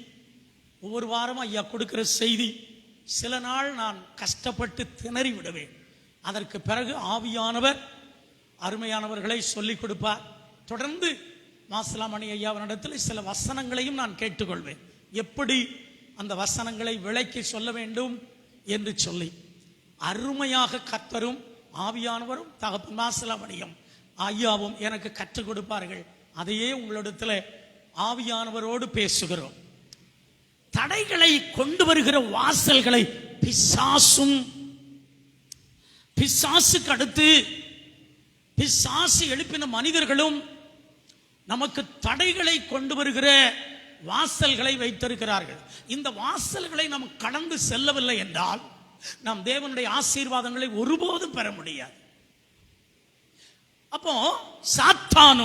ஒவ்வொரு வாரமும் ஐயா கொடுக்கிற செய்தி. சில நாள் நான் கஷ்டப்பட்டு திணறி விடுவேன். அதற்கு பிறகு ஆவியானவர் அருமையானவர்களை சொல்லிக் கொடுப்பார். தொடர்ந்து மாசிலாமணி ஐயாவினிடத்தில் சில வசனங்களையும் நான் கேட்டுக்கொள்வேன், எப்படி அந்த வசனங்களை விளக்கி சொல்ல வேண்டும் என்று சொல்லி. அருமையாக கர்த்தரும் ஆவியானவரும் தகப்பன் மாசிலாமணியும் ஐயாவும் எனக்கு கற்றுக் கொடுப்பார்கள். அதையே உங்களிடத்தில் ஆவியானவரோடு பேசுகிறோம். தடைகளை கொண்டு வருகிற வாசல்களை பிசாசுக்கு அடுத்து பிசாசு எழுப்பின மனிதர்களும் நமக்கு தடைகளை கொண்டு வருகிற வாசல்களை வைத்திருக்கிறார்கள். இந்த வாசல்களை நாம் கடந்து செல்லவில்லை என்றால் நாம் தேவனுடைய ஆசீர்வாதங்களை ஒருபோதும் பெற முடியாது. அப்போ சாத்தான்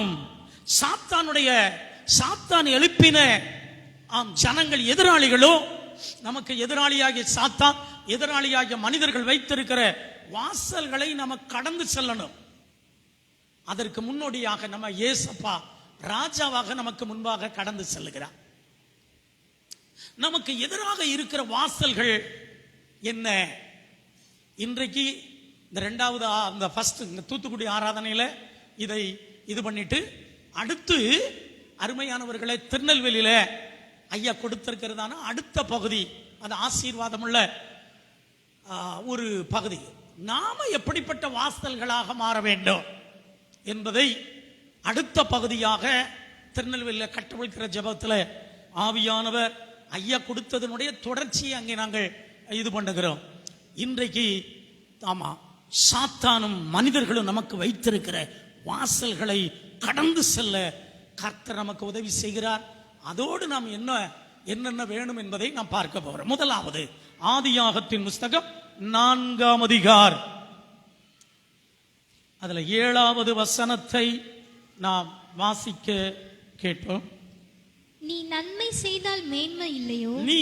எழுப்பின ஜனங்கள் எதிராளிகளும் நமக்கு எதிராளியாகிய சாத்தான், எதிராளியாகிய மனிதர்கள் வைத்திருக்கிற வாசல்களை நமக்கு கடந்து செல்லணும். அதற்கு முன்னோடியாக நம்ம இயேசப்பா ராஜாவாக நமக்கு முன்பாக கடந்து செல்லுகிறார். நமக்கு எதிராக இருக்கிற வாசல்கள் என்ன? இன்றைக்கு இந்த 2வது அந்த ஃபர்ஸ்ட் இந்த தூத்துக்குடி ஆராதனையில இதை இது பண்ணிட்டு, அடுத்து அருமையானவர்களை திருநெல்வேலியில ஐயா கொடுத்திருக்கிறதான அடுத்த பகுதி, அது ஆசீர்வாதமுள்ள ஒரு பகுதி. நாம எப்படிப்பட்ட வாசல்களாக மாற வேண்டும் என்பதை அடுத்த பகுதியாக திருநெல்வேலியில் கட்டவிழ்க்கிற ஜெபத்தில் ஆவியானவர் ஐயா கொடுத்ததனுடைய தொடர்ச்சியை அங்கே நாங்கள் இது பண்ணுகிறோம். இன்றைக்கு சாத்தானும் மனிதர்களும் நமக்கு வைத்திருக்கிற வாசல்களை கடந்து செல்ல கர்த்தர் நமக்கு உதவி செய்கிறார். அதோடு நாம் என்னென்ன வேணும் என்பதை நாம் பார்க்க போகிறோம். முதலாவது ஆதியாகத்தின் புஸ்தகம் 4ஆம் அதிகாரம், அதுல 7வது வசனத்தை நாம் வாசிக்க கேட்போம். நீ நன்மை செய்தால் மேன்மை இல்லையோ, நீ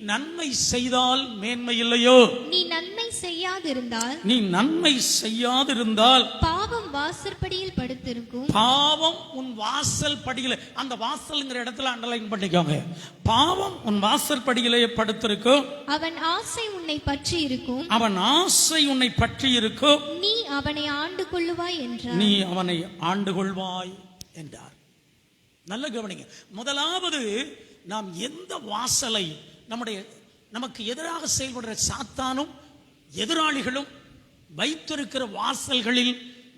நன்மை செய்தால் மேன்மை இல்லையோ, நீ நன்மை செய்யாதிருந்தால், நீ நன்மை செய்யாதிருந்தால் பாவம் வாசற்படியில் படுத்திருக்கும், பாவம் உன் வாசல் படியில, அந்த வாசல்ங்கிற இடத்துல அண்டர்லைன் பண்ணிக்கோங்க, பாவம் உன் வாசல் படியிலே படுத்திருக்கும், அவன் ஆசை உன்னை பற்றி இருக்கும், அவன் ஆசை உன்னை பற்றி இருக்கும், நீ அவனை ஆண்டு கொள்ளுவாய் என்றார். நீ அவனை ஆண்டு கொள்வாய் என்றார். நல்ல கவனிங்க. முதலாவது நாம் எந்த வாசலை, நமக்கு எதிராக செயல்படுற சாத்தானும் எதிராளிகளும் வைத்திருக்கிற வாசல்களில்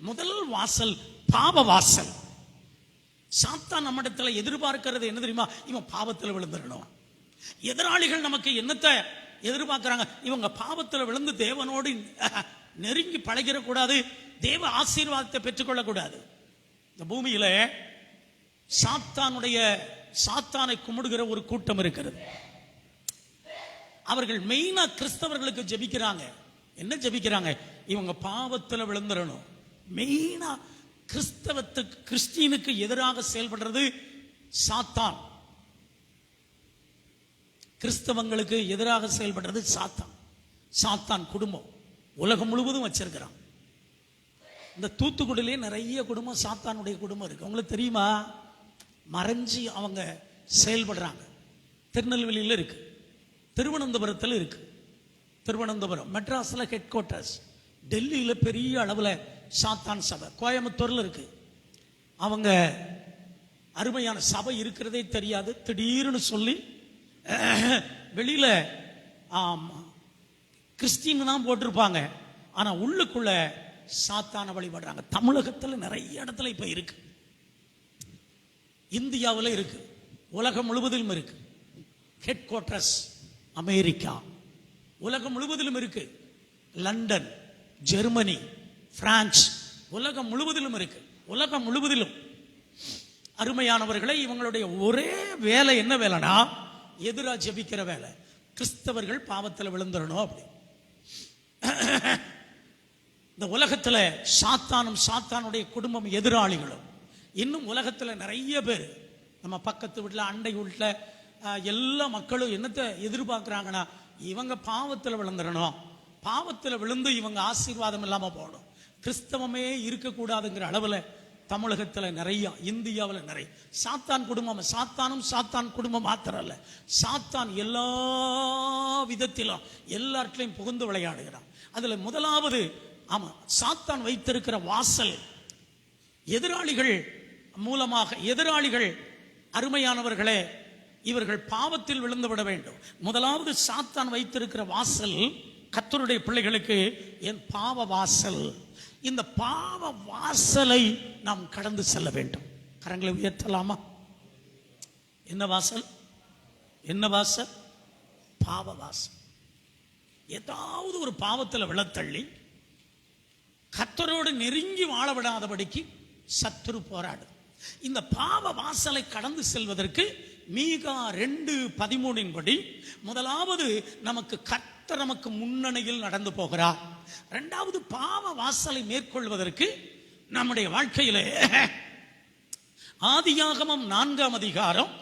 முதல் வாசல் பாவ வாசல். சாத்தான் நம்மிடத்தில் எதிர்பார்க்கிறது என்ன தெரியுமா? இவன் பாவத்தில் விழுந்துடணும். எதிராளிகள் நமக்கு என்னத்தை எதிர்பார்க்கிறாங்க? இவங்க பாவத்தில் விழுந்து தேவனோடு நெருங்கி பழகிடக்கூடாது, தேவ ஆசீர்வாதத்தை பெற்றுக்கொள்ளக்கூடாது. இந்த பூமியில சாத்தானை கும்பிடுகிற ஒரு கூட்டம் இருக்கிறது. அவர்கள் மெயினா கிறிஸ்தவர்களுக்கு ஜெபிக்கிறாங்க. என்ன ஜெபிக்கிறாங்க? இவங்க பாவத்தில் விழுந்துடணும். மெயினா கிறிஸ்டியனுக்கு எதிராக செயல்படுறது சாத்தான். கிறிஸ்தவங்களுக்கு எதிராக செயல்படுறது சாத்தான் குடும்பம் உலகம் முழுவதும் வச்சிருக்கிறான். இந்த தூத்துக்குடியிலே நிறைய குடும்பம் சாத்தானுடைய குடும்பம் இருக்கு. உங்களுக்கு தெரியுமா? மறைஞ்சி அவங்க செயல்படுறாங்க. திருநெல்வேலியில் இருக்கு, திருவனந்தபுரத்தில் இருக்கு, திருவனந்தபுரம் மெட்ராஸில் ஹெட் குவார்ட்டர்ஸ், டெல்லியில் பெரிய அளவில் சாத்தான் சபை, கோயம்புத்தூரில் இருக்கு. அவங்க அருமையான சபை இருக்கிறதே தெரியாது, திடீர்னு சொல்லி வெளியில கிறிஸ்டின் தான் போட்டிருப்பாங்க, ஆனா உள்ளுக்குள்ள சாத்தான வழிபடுறாங்க. தமிழகத்தில் நிறைய இடத்துல இப்ப இருக்கு, இந்தியாவில் இருக்கு, உலகம் முழுவதிலும் இருக்கு. ஹெட் குவார்ட்டர்ஸ் அமெரிக்கா, உலகம் முழுவதிலும் இருக்கு. லண்டன், ஜெர்மனி, பிரான்ஸ், உலகம் முழுவதிலும் இருக்கு. உலகம் முழுவதிலும் அருமையானவர்களை, இவங்களுடைய ஒரே வேலை என்ன வேலைனா எதிரா ஜெபிக்கிற வேலை. கிறிஸ்தவர்கள் பாவத்தில் விழுந்துடணும். அப்படி இந்த உலகத்துல சாத்தானுடைய குடும்பம் எதிராளிகளும் இன்னும் உலகத்துல நிறைய பேர், நம்ம பக்கத்து வீட்டுல, அண்டை வீட்டுல எல்லா மக்களும் என்னத்தை எதிர்பார்க்கிறாங்கன்னா, இவங்க பாவத்தில் விழுந்துடணும், பாவத்தில் விழுந்து இவங்க ஆசீர்வாதம் இல்லாம போகணும், கிறிஸ்தவமே இருக்கக்கூடாதுங்கிற அளவுல தமிழகத்துல நிறைய, இந்தியாவில் நிறைய சாத்தான் குடும்பம். சாத்தான் குடும்பம் மாத்திரம் அல்ல, சாத்தான் எல்லா விதத்திலும் எல்லாற்றிலையும் புகுந்து விளையாடுகிறான். அதுல முதலாவது சாத்தான் வைத்திருக்கிற வாசல் எதிராளிகள் மூலமாக. எதிராளிகள் அருமையானவர்களே, இவர்கள் பாவத்தில் விழுந்து விட வேண்டும். முதலாவது சாத்தான் வைத்திருக்கிற வாசல் கர்த்தருடைய பிள்ளைகளுக்கு என் பாவ வாசல். இந்த பாவ வாசலை நாம் கடந்து செல்ல வேண்டும். கரங்களை உயர்த்தலாமா? என்ன வாசல்? என்ன வாசல்? பாவ வாசல். ஏதாவது ஒரு பாவத்தில் விழத்தள்ளி கர்த்தரோடு நெருங்கி வாழ விடாதபடிக்கு சத்துரு போராடு. இந்த பாவ வாசலை கடந்து செல்வதற்கு மீகா 2:13 படி முதலாவது கர்த்தர் நமக்கு முன்னணியில் நடந்து போகிறார். இரண்டாவது, பாவ வாசலை மேற்கொள்வதற்கு நம்முடைய வாழ்க்கையிலே ஆதியாகமம் 4ஆம் அதிகாரம்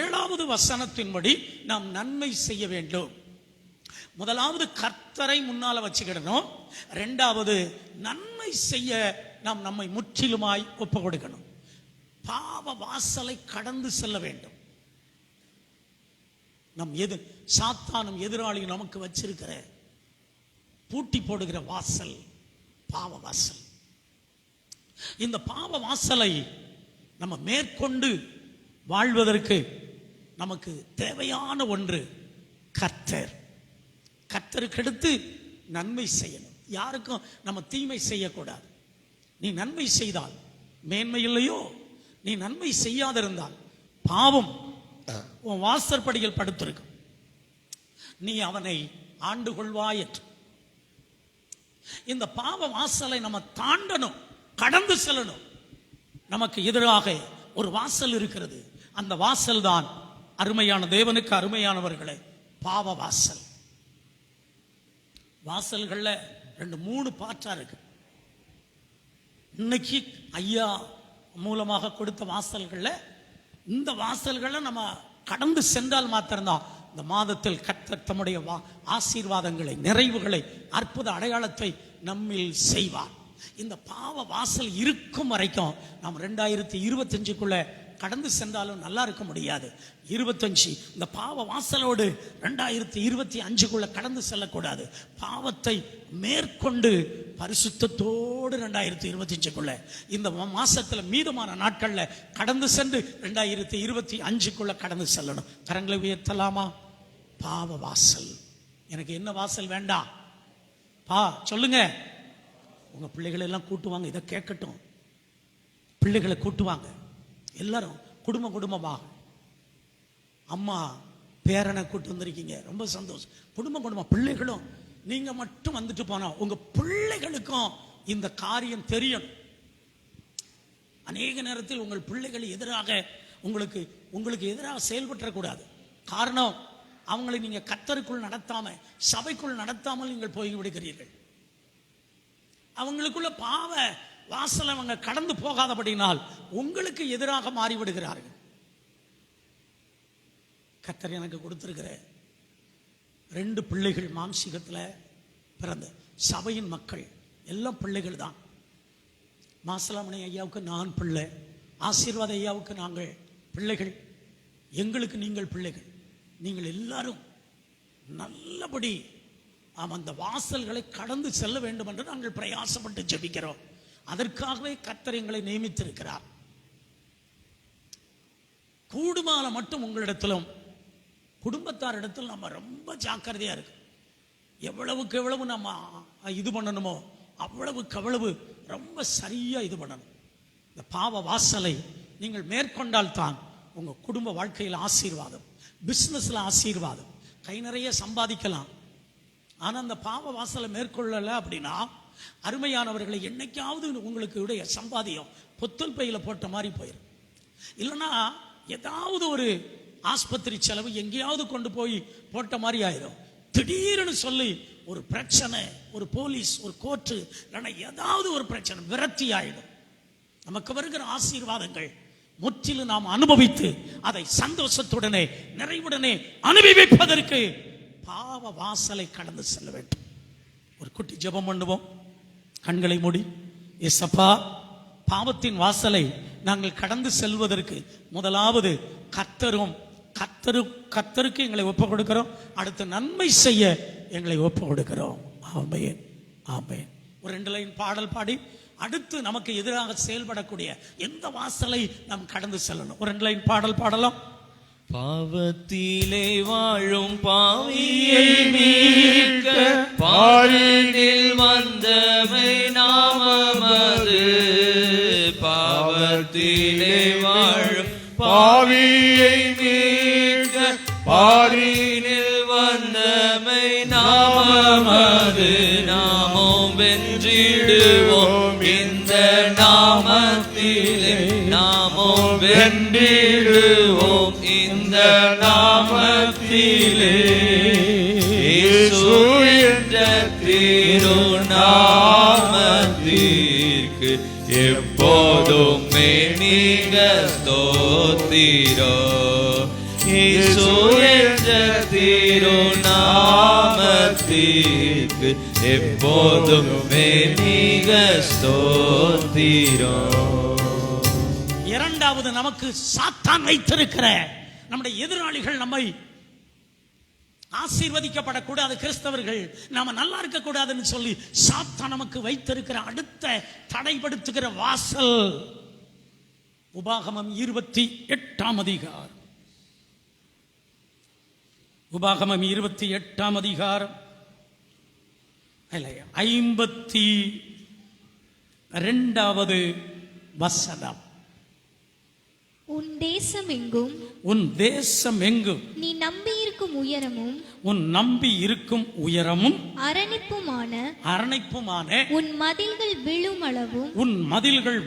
7வது வசனத்தின்படி நாம் நன்மை செய்ய வேண்டும். முதலாவது கர்த்தரை முன்னால வச்சுக்கிடணும். இரண்டாவது, நன்மை செய்ய நாம் நம்மை முற்றிலுமாய் ஒப்பு கொடுக்கணும். பாவ வாசலை கடந்து செல்ல வேண்டும். சாத்தானும் எதிராளியும் நமக்கு வச்சிருக்கிற பூட்டி போடுகிற வாசல் பாவ வாசல். இந்த பாவ வாசலை நம்ம மேற்கொண்டு வாழ்வதற்கு நமக்கு தேவையான ஒன்று கர்த்தர். கர்த்தருக்கு அடுத்து நன்மை செய்யணும். யாருக்கும் நம்ம தீமை செய்யக்கூடாது. நீ நன்மை செய்தால் மேன்மை இல்லையோ, நீ நன்மை செய்யாதிருந்தால் பாவம் உன் வாசற்படியில் படுத்திருக்கும், நீ அவனை ஆண்டு கொள்வாய் என்று. இந்த பாவ வாசலை நம்ம தாண்டணும், கடந்து செல்லணும். நமக்கு எதிராக ஒரு வாசல் இருக்கிறது. அந்த வாசல் தான் அருமையான தேவனுக்கு அருமையானவர்களே பாவ வாசல். வாசல்கள்ல 2-3 பாற்றா இருக்கு. இன்னைக்கு ஐயா மூலமாக கொடுத்த வாசல்கள்ல இந்த வாசல்களை நம்ம கடந்து சென்றால் மாத்திரம்தான் இந்த மாதத்தில் கர்த்தர் தம்முடைய ஆசீர்வாதங்களை, நிறைவுகளை, அற்புத அடையாளத்தை நம்மில் செய்வார். இந்த பாவ வாசல் இருக்கும் வரைக்கும் நாம் 2025க்குள்ள கடந்து சென்றாலும் நல்லா இருக்க முடியாது. 25 இந்த பாவ வாசலோடு 2025க்குள்ள கடந்து செல்லக்கூடாது. பாவத்தை மேற்கொண்டு பரிசுத்தத்தோடு 2025க்குள்ள இந்த மாசத்துல மீதமான நாட்கள்ல கடந்து சென்று 2025க்குள்ள கடந்து செல்லணும். கரங்களை உயர்த்தலாமா? பாவ வாசல். எனக்கு என்ன வாசல் வேண்டாம்? சொல்லுங்க. உங்க பிள்ளைகளை எல்லாம் கூட்டுவாங்க, இதை கேட்கட்டும். பிள்ளைகளை கூட்டுவாங்க எல்லாரும், குடும்பமாக. அம்மா பேரனை கூட்டு வந்திருக்கீங்க, ரொம்ப சந்தோஷம். குடும்பம் பிள்ளைகளும் நீங்க மட்டும் வந்துட்டு போனா உங்க பிள்ளைகளுக்கும் இந்த காரியம் தெரியணும். அநேக நேரத்தில் உங்கள் பிள்ளைகள் எதிராக உங்களுக்கு எதிராக செயல்பற்றக்கூடாது. காரணம், அவங்களை நீங்க கர்த்தருக்குள் நடத்தாம, சபைக்குள் நடத்தாமல் நீங்கள் போய் விடுகிறீர்கள். அவங்களுக்குள்ள பாவ வாசல் அவங்க கடந்து போகாதபடினால் உங்களுக்கு எதிராக மாறிவிடுகிறார்கள். கர்த்தர் எனக்கு கொடுத்திருக்கிற 2 பிள்ளைகள் மாம்சீகத்தில் பிறந்த சபையின் மக்கள் எல்லாம் பிள்ளைகள் தான். மாசலாமணி ஐயாவுக்கு நான் பிள்ளை, ஆசீர்வாத ஐயாவுக்கு நாங்கள் பிள்ளைகள், எங்களுக்கு நீங்கள் பிள்ளைகள். நீங்கள் எல்லாரும் நல்லபடி அந்த வாசல்களை கடந்து செல்ல வேண்டும் என்று நாங்கள் பிரயாசப்பட்டு ஜெபிக்கிறோம். அதற்காகவே கர்த்தர் எங்களை நியமித்திருக்கிறார். கூடுமான மட்டும் உங்களிடத்திலும் குடும்பத்தாரிடத்தில் நம்ம ரொம்ப ஜாக்கிரதையா இருக்கு. எவ்வளவுக்கு எவ்வளவு நம்ம இது பண்ணணுமோ அவ்வளவுக்கு அவ்வளவு ரொம்ப சரியா இது பண்ணணும். இந்த பாவ வாசலை நீங்கள் மேற்கொண்டால் தான் உங்க குடும்ப வாழ்க்கையில் ஆசீர்வாதம், பிசினஸ்ல ஆசீர்வாதம், கை நிறைய சம்பாதிக்கலாம். ஆனா அந்த பாவ வாசலை மேற்கொள்ளல அப்படின்னா அருமையானவர்களை என்னைக்காவது உங்களுக்கு உடைய சம்பாதியம் பொத்தல் பையில போட்ட மாதிரி போயிடும். இல்லைன்னா ஏதாவது ஒரு ஆஸ்பத்திரி செலவு எங்கேயாவது கொண்டு போய் போட்ட மாதிரி ஆயிடும். திடீர்னு சொல்லி ஒரு பிரச்சனை, ஒரு போலீஸ், ஒரு கோர்ட்டு, இல்லைன்னா ஏதாவது ஒரு பிரச்சனை, விரக்தி ஆயிடும். நமக்கு வருகிற ஆசீர்வாதங்கள் முற்றிலும் நாம் அனுபவித்து அதை சந்தோஷத்துடனே நிறைவுடனே அனுபவிப்பதற்கு பாவ வாசலை கடந்து செல்ல வேண்டும். ஒரு குட்டி ஜெபம் பண்ணுவோம். கண்களை மூடி. ஏசப்பா, பாவத்தின் வாசலை நாங்கள் கடந்து செல்வதற்கு முதலாவது கர்த்தருக்கு எங்களை ஒப்பு கொடுக்கிறோம். அடுத்து நன்மை செய்ய எங்களை ஒப்பு கொடுக்கிறோம். ஆமென், ஆமென். ஒரு 2 லைன் பாடல் பாடி அடுத்து நமக்கு எதிராக செயல்படக்கூடிய எந்த வாசலை நாம் கடந்து செல்லணும். ஒரு 2 லைன் பாடல் பாடலாம். பாவத்திலே வாழும் பாவியை மீட்க பாரினில் வந்தமை நாமமது. பாவத்திலே வாழும் பாவியை மீட்க பாரினில் வந்தமை நாமமது. நாமும் வென்றிடுவோம் இந்த நாமத்திலே, நாமும் வென்றிடுவோம் இந்த நாமத்திலே. இயேசு என்ற திருநாமத்திற்கு எப்போதுமே நீங்க ஸ்தோத்திரோ. இயேசு என்ற திருநாமத்திற்கு எப்போதுமே நீங்க ஸ்தோத்திரோ. இரண்டாவது, நமக்கு சாத்தான் வைத்திருக்கிற நம்முடைய எதிராளிகள் நம்மை ஆசீர்வதிக்கப்படக்கூடாது, கிறிஸ்தவர்கள் நாம நல்லா இருக்க கூடாதுன்னு சொல்லி சாத்தான் நமக்கு வைத்திருக்கிற அடுத்த தடைப்படுத்துகிற வாசல் உபாகமம் 28ஆம் அதிகாரம். உபாகமம் 28ஆம் அதிகாரம் 52வது வசனம். உன் தேசம் எங்கும் உன் தேசம் எங்கும் நீ நம்பியிருக்கும் உயரமும் உன் நம்பி இருக்கும் உயரமும் அரணிப்புமான உன் மதில்கள்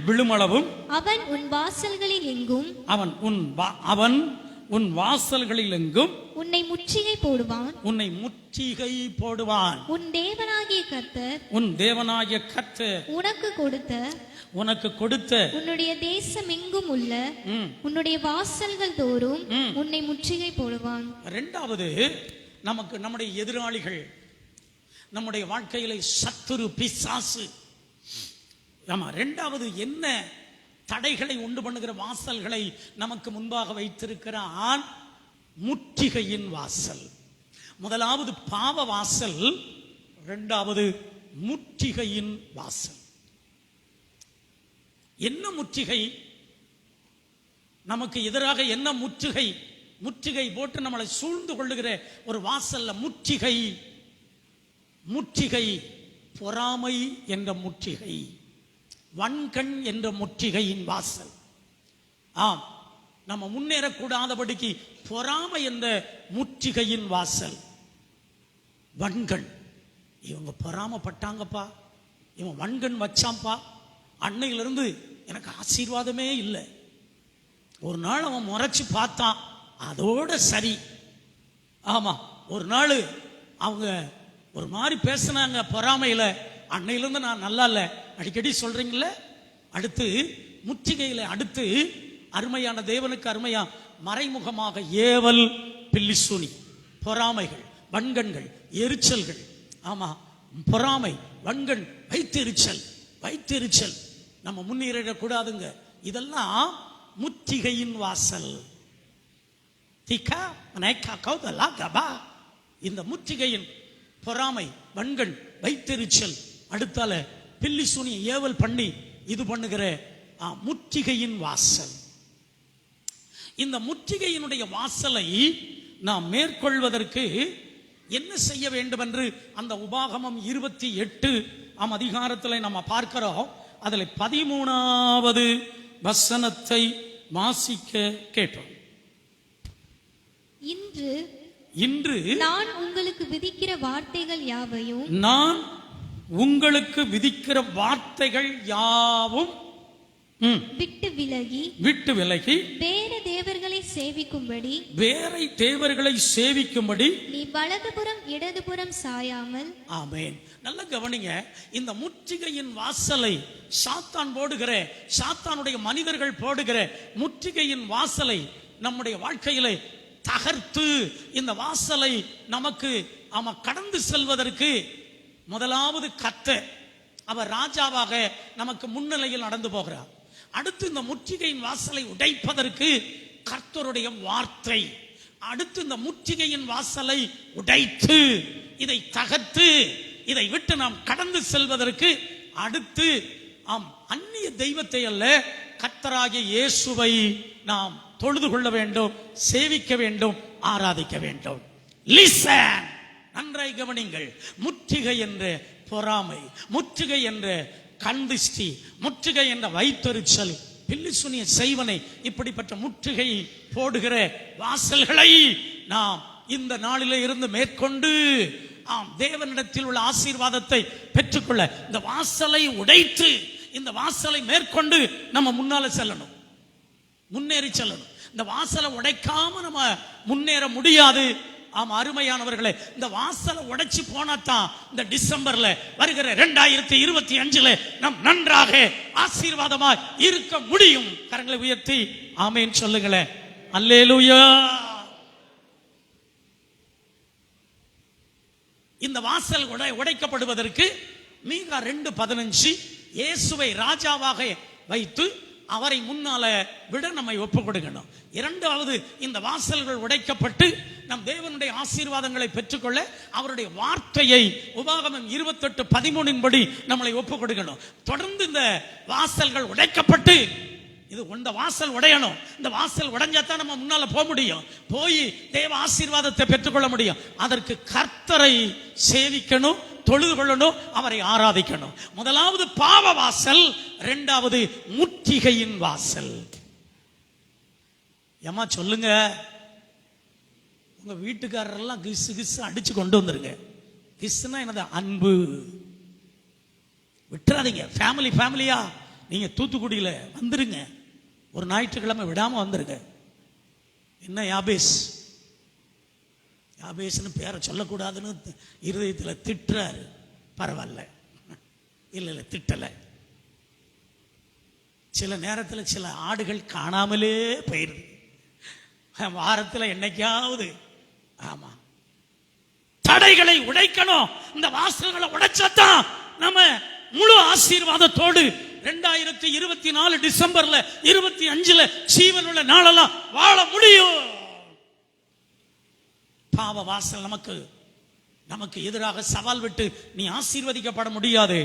விழுமளவும் அவன் உன் வாசல்களில் எங்கும் உன் வாசல்களில் எங்கும் உன்னை முற்றுகை போடுவான் உன் தேவனாகிய கர்த்தர் உனக்கு கொடுத்த உன்னுடைய தேசம் எங்கும் உள்ள உன்னுடைய வாசல்கள் தோறும் உன்னை முற்றுகை போடுவான். இரண்டாவது, நமக்கு நம்முடைய எதிராளிகள், நம்முடைய வாழ்க்கையில சத்துரு பிசாசு. ஆமா, இரண்டாவது என்ன தடைகளை உண்டு பண்ணுகிற வாசல்களை நமக்கு முன்பாக வைத்திருக்கிறான்? முற்றுகையின் வாசல். முதலாவது பாவ வாசல், இரண்டாவது முற்றுகையின் வாசல். என்ன முற்றுகை? நமக்கு எதிராக என்ன முற்றுகை போட்டு நம்மளை சூழ்ந்து கொள்ளுகிற ஒரு வாசல்ல முற்றுகை பொறாமை என்ற முற்றுகை, வன்கண் என்ற முற்றுகையின் வாசல். ஆம், நம்ம முன்னேறக்கூடாதபடிக்கு பொறாமை என்ற முற்றுகையின் வாசல். வன்கண், இவங்க பொறாமப்பட்டாங்கப்பா, இவன் வன்கண் வச்சாம்பா, அன்னையிலிருந்து எனக்கு ஆசீர்வாதமே இல்லை. ஒரு நாள் அவன் முறைச்சு பார்த்தான், அதோட சரி. ஆமா, ஒரு நாள் அவங்க ஒரு மாதிரி பேசினாங்க பொறாமையில, அன்னையிலிருந்து நான் நல்லா இல்லை. அடிக்கடி சொல்றீங்கள. அடுத்து முற்றுகையில, அடுத்து அருமையான தேவனுக்கு அருமையா மறைமுகமாக ஏவல், பில்லிசூனி, பொறாமைகள், வன்கண்கள், எரிச்சல்கள். ஆமா, பொறாமை, வன்கண், வைத்தெரிச்சல் நம்ம முன்னேறிடக்கூடாதுங்க. இதெல்லாம் முற்றுகையின் வாசல். இந்த முற்றுகையின் பொறாமை, வன்கண், வைத்தெரிச்சல், அடுத்தால பில்லி சூனி ஏவல் பண்ணி இது பண்ணுகிற முற்றுகையின் வாசல். இந்த முற்றுகையினுடைய வாசலை நாம் மேற்கொள்வதற்கு என்ன செய்ய வேண்டும் என்று அந்த உபாகமம் 28 அதிகாரத்தில் நம்ம பார்க்கிறோம். அதில் 13வது வசனத்தை வாசிக்க கேட்டோம். இன்று நான் உங்களுக்கு விதிக்கிற வார்த்தைகள் யாவையும் விட்டு விலகி வேற தேவர்களை சேவிக்கும்படி நீ வலதுபுறம் இடதுபுறம் சாயாமல். ஆமென். நல்ல கவனிங்க. இந்த முற்றுகையின் வாசலை சாத்தானுடைய மனிதர்கள் போடுகிற முற்றுகையின் வாசலை நம்முடைய வாழ்க்கையிலே தகர்த்து இந்த வாசலை நமக்கு கடந்து செல்வதற்கு முதலாவது கர்த்தர், அவர் ராஜாவாக நமக்கு முன்னிலையில் நடந்து போகிறார். அடுத்து இந்த முற்றுகையின் வாசலை உடைப்பதற்கு கர்த்தருடைய வார்த்தை. அடுத்து இந்த முற்றுகையின் வாசலை உடைத்து இதை தகர்த்து இதை விட்டு நாம் கடந்து செல்வதற்கு அடுத்து அந்நிய தெய்வத்தை அல்ல, கர்த்தராகிய இயேசுவை நாம் தொழுது கொள்ள வேண்டும், சேவிக்க வேண்டும், ஆராதிக்க வேண்டும். லிசன், நன்றாய் கவனிங்கள். முற்றுகை என்ற பொறாமை, முற்றுகை என்ற கண்திஷ்டி, முற்றுகை என்ற வைத்தெரிச்சல், பில்லிசுனிய செய்வனை, இப்படிப்பட்ட முற்றுகை போடுகிற வாசல்களை நாம் இந்த நாளிலே இருந்து மேற்கொண்டு தேவனிடத்தில் உள்ள ஆசீர்வாதத்தை பெற்றுக்கொள்ள இந்த வாசலை உடைத்து இந்த வாசலை மேற்கொண்டு நம்ம முன்னால செல்லணும், முன்னேறி செல்லணும். இந்த வாசலை உடைக்காம நம்ம முன்னேற முடியாது. அருமையானவர்களே, இந்த வாசலை உடைச்சு போனாதான் இந்த டிசம்பர்ல வருகிற 2025 நாம் நன்றாக ஆசீர்வாதமாய் இருக்க முடியும். கரங்களை உயர்த்தி ஆமென் சொல்லுங்களேன். அல்லேலூயா. இந்த வாசல் உடைக்கப்படுவதற்கு மீகா 2:15 இயேசுவை ராஜாவாக வைத்து அவரை முன்னால விட நம்மை ஒப்பு கொடுக்கணும். இரண்டாவது, இந்த வாசல்கள் உடைக்கப்பட்டு நம் தேவனுடைய ஆசீர்வாதங்களை பெற்றுக்கொள்ள அவருடைய வார்த்தையை உபாகமம் 28:13 படி நம்மளை ஒப்பு கொடுக்கணும். தொடர்ந்து இந்த வாசல்கள் உடைக்கப்பட்டு இந்த வாசல் உடையணும். இந்த வாசல் உடைஞ்சாதான் நம்ம முன்னால போக முடியும், போய் தேவ ஆசீர்வாதத்தை பெற்றுக்கொள்ள முடியும். அதற்கு கர்த்தரை சேவிக்கணும், தொழுது கொள்ளணும், அவரை ஆராதிக்கணும். முதலாவது பாவ வாசல், இரண்டாவது முற்றுகையின் வாசல். ஏம்மா சொல்லுங்க, உங்க வீட்டுக்காரரெல்லாம் கிசு கிசு அடிச்சு கொண்டு வந்துருங்க. கிசுனா என்னது? அன்பு. விட்டுறாதீங்க. ஃபேமிலியா நீங்க தூத்துக்குடியில வந்துருங்க. ஒரு ஞாயிற்றுக்கிழமை விடாம வந்துருங்க. என்ன யாபேஸ்னு பேரை சொல்லக்கூடாதுன்னு இருதயத்துல திட்டுறாரு. பரவாயில்ல, இல்ல திட்டல. சில நேரத்தில் சில ஆடுகள் காணாமலே போயிருது. வாரத்தில் என்னைக்காவது. ஆமா, தடைகளை உடைக்கணும். இந்த வாசல்களை உடைச்சாதான் நம்ம முழு ஆசீர்வாதத்தோடு 2024 டிசம்பர்ல 25 ஜீவனுள்ள நாளெல்லாம் வாழ முடியும். பாவ வாசல் நமக்கு எதிராக சவால் விட்டு நீ ஆசீர்வதிக்கப்பட முடியாது.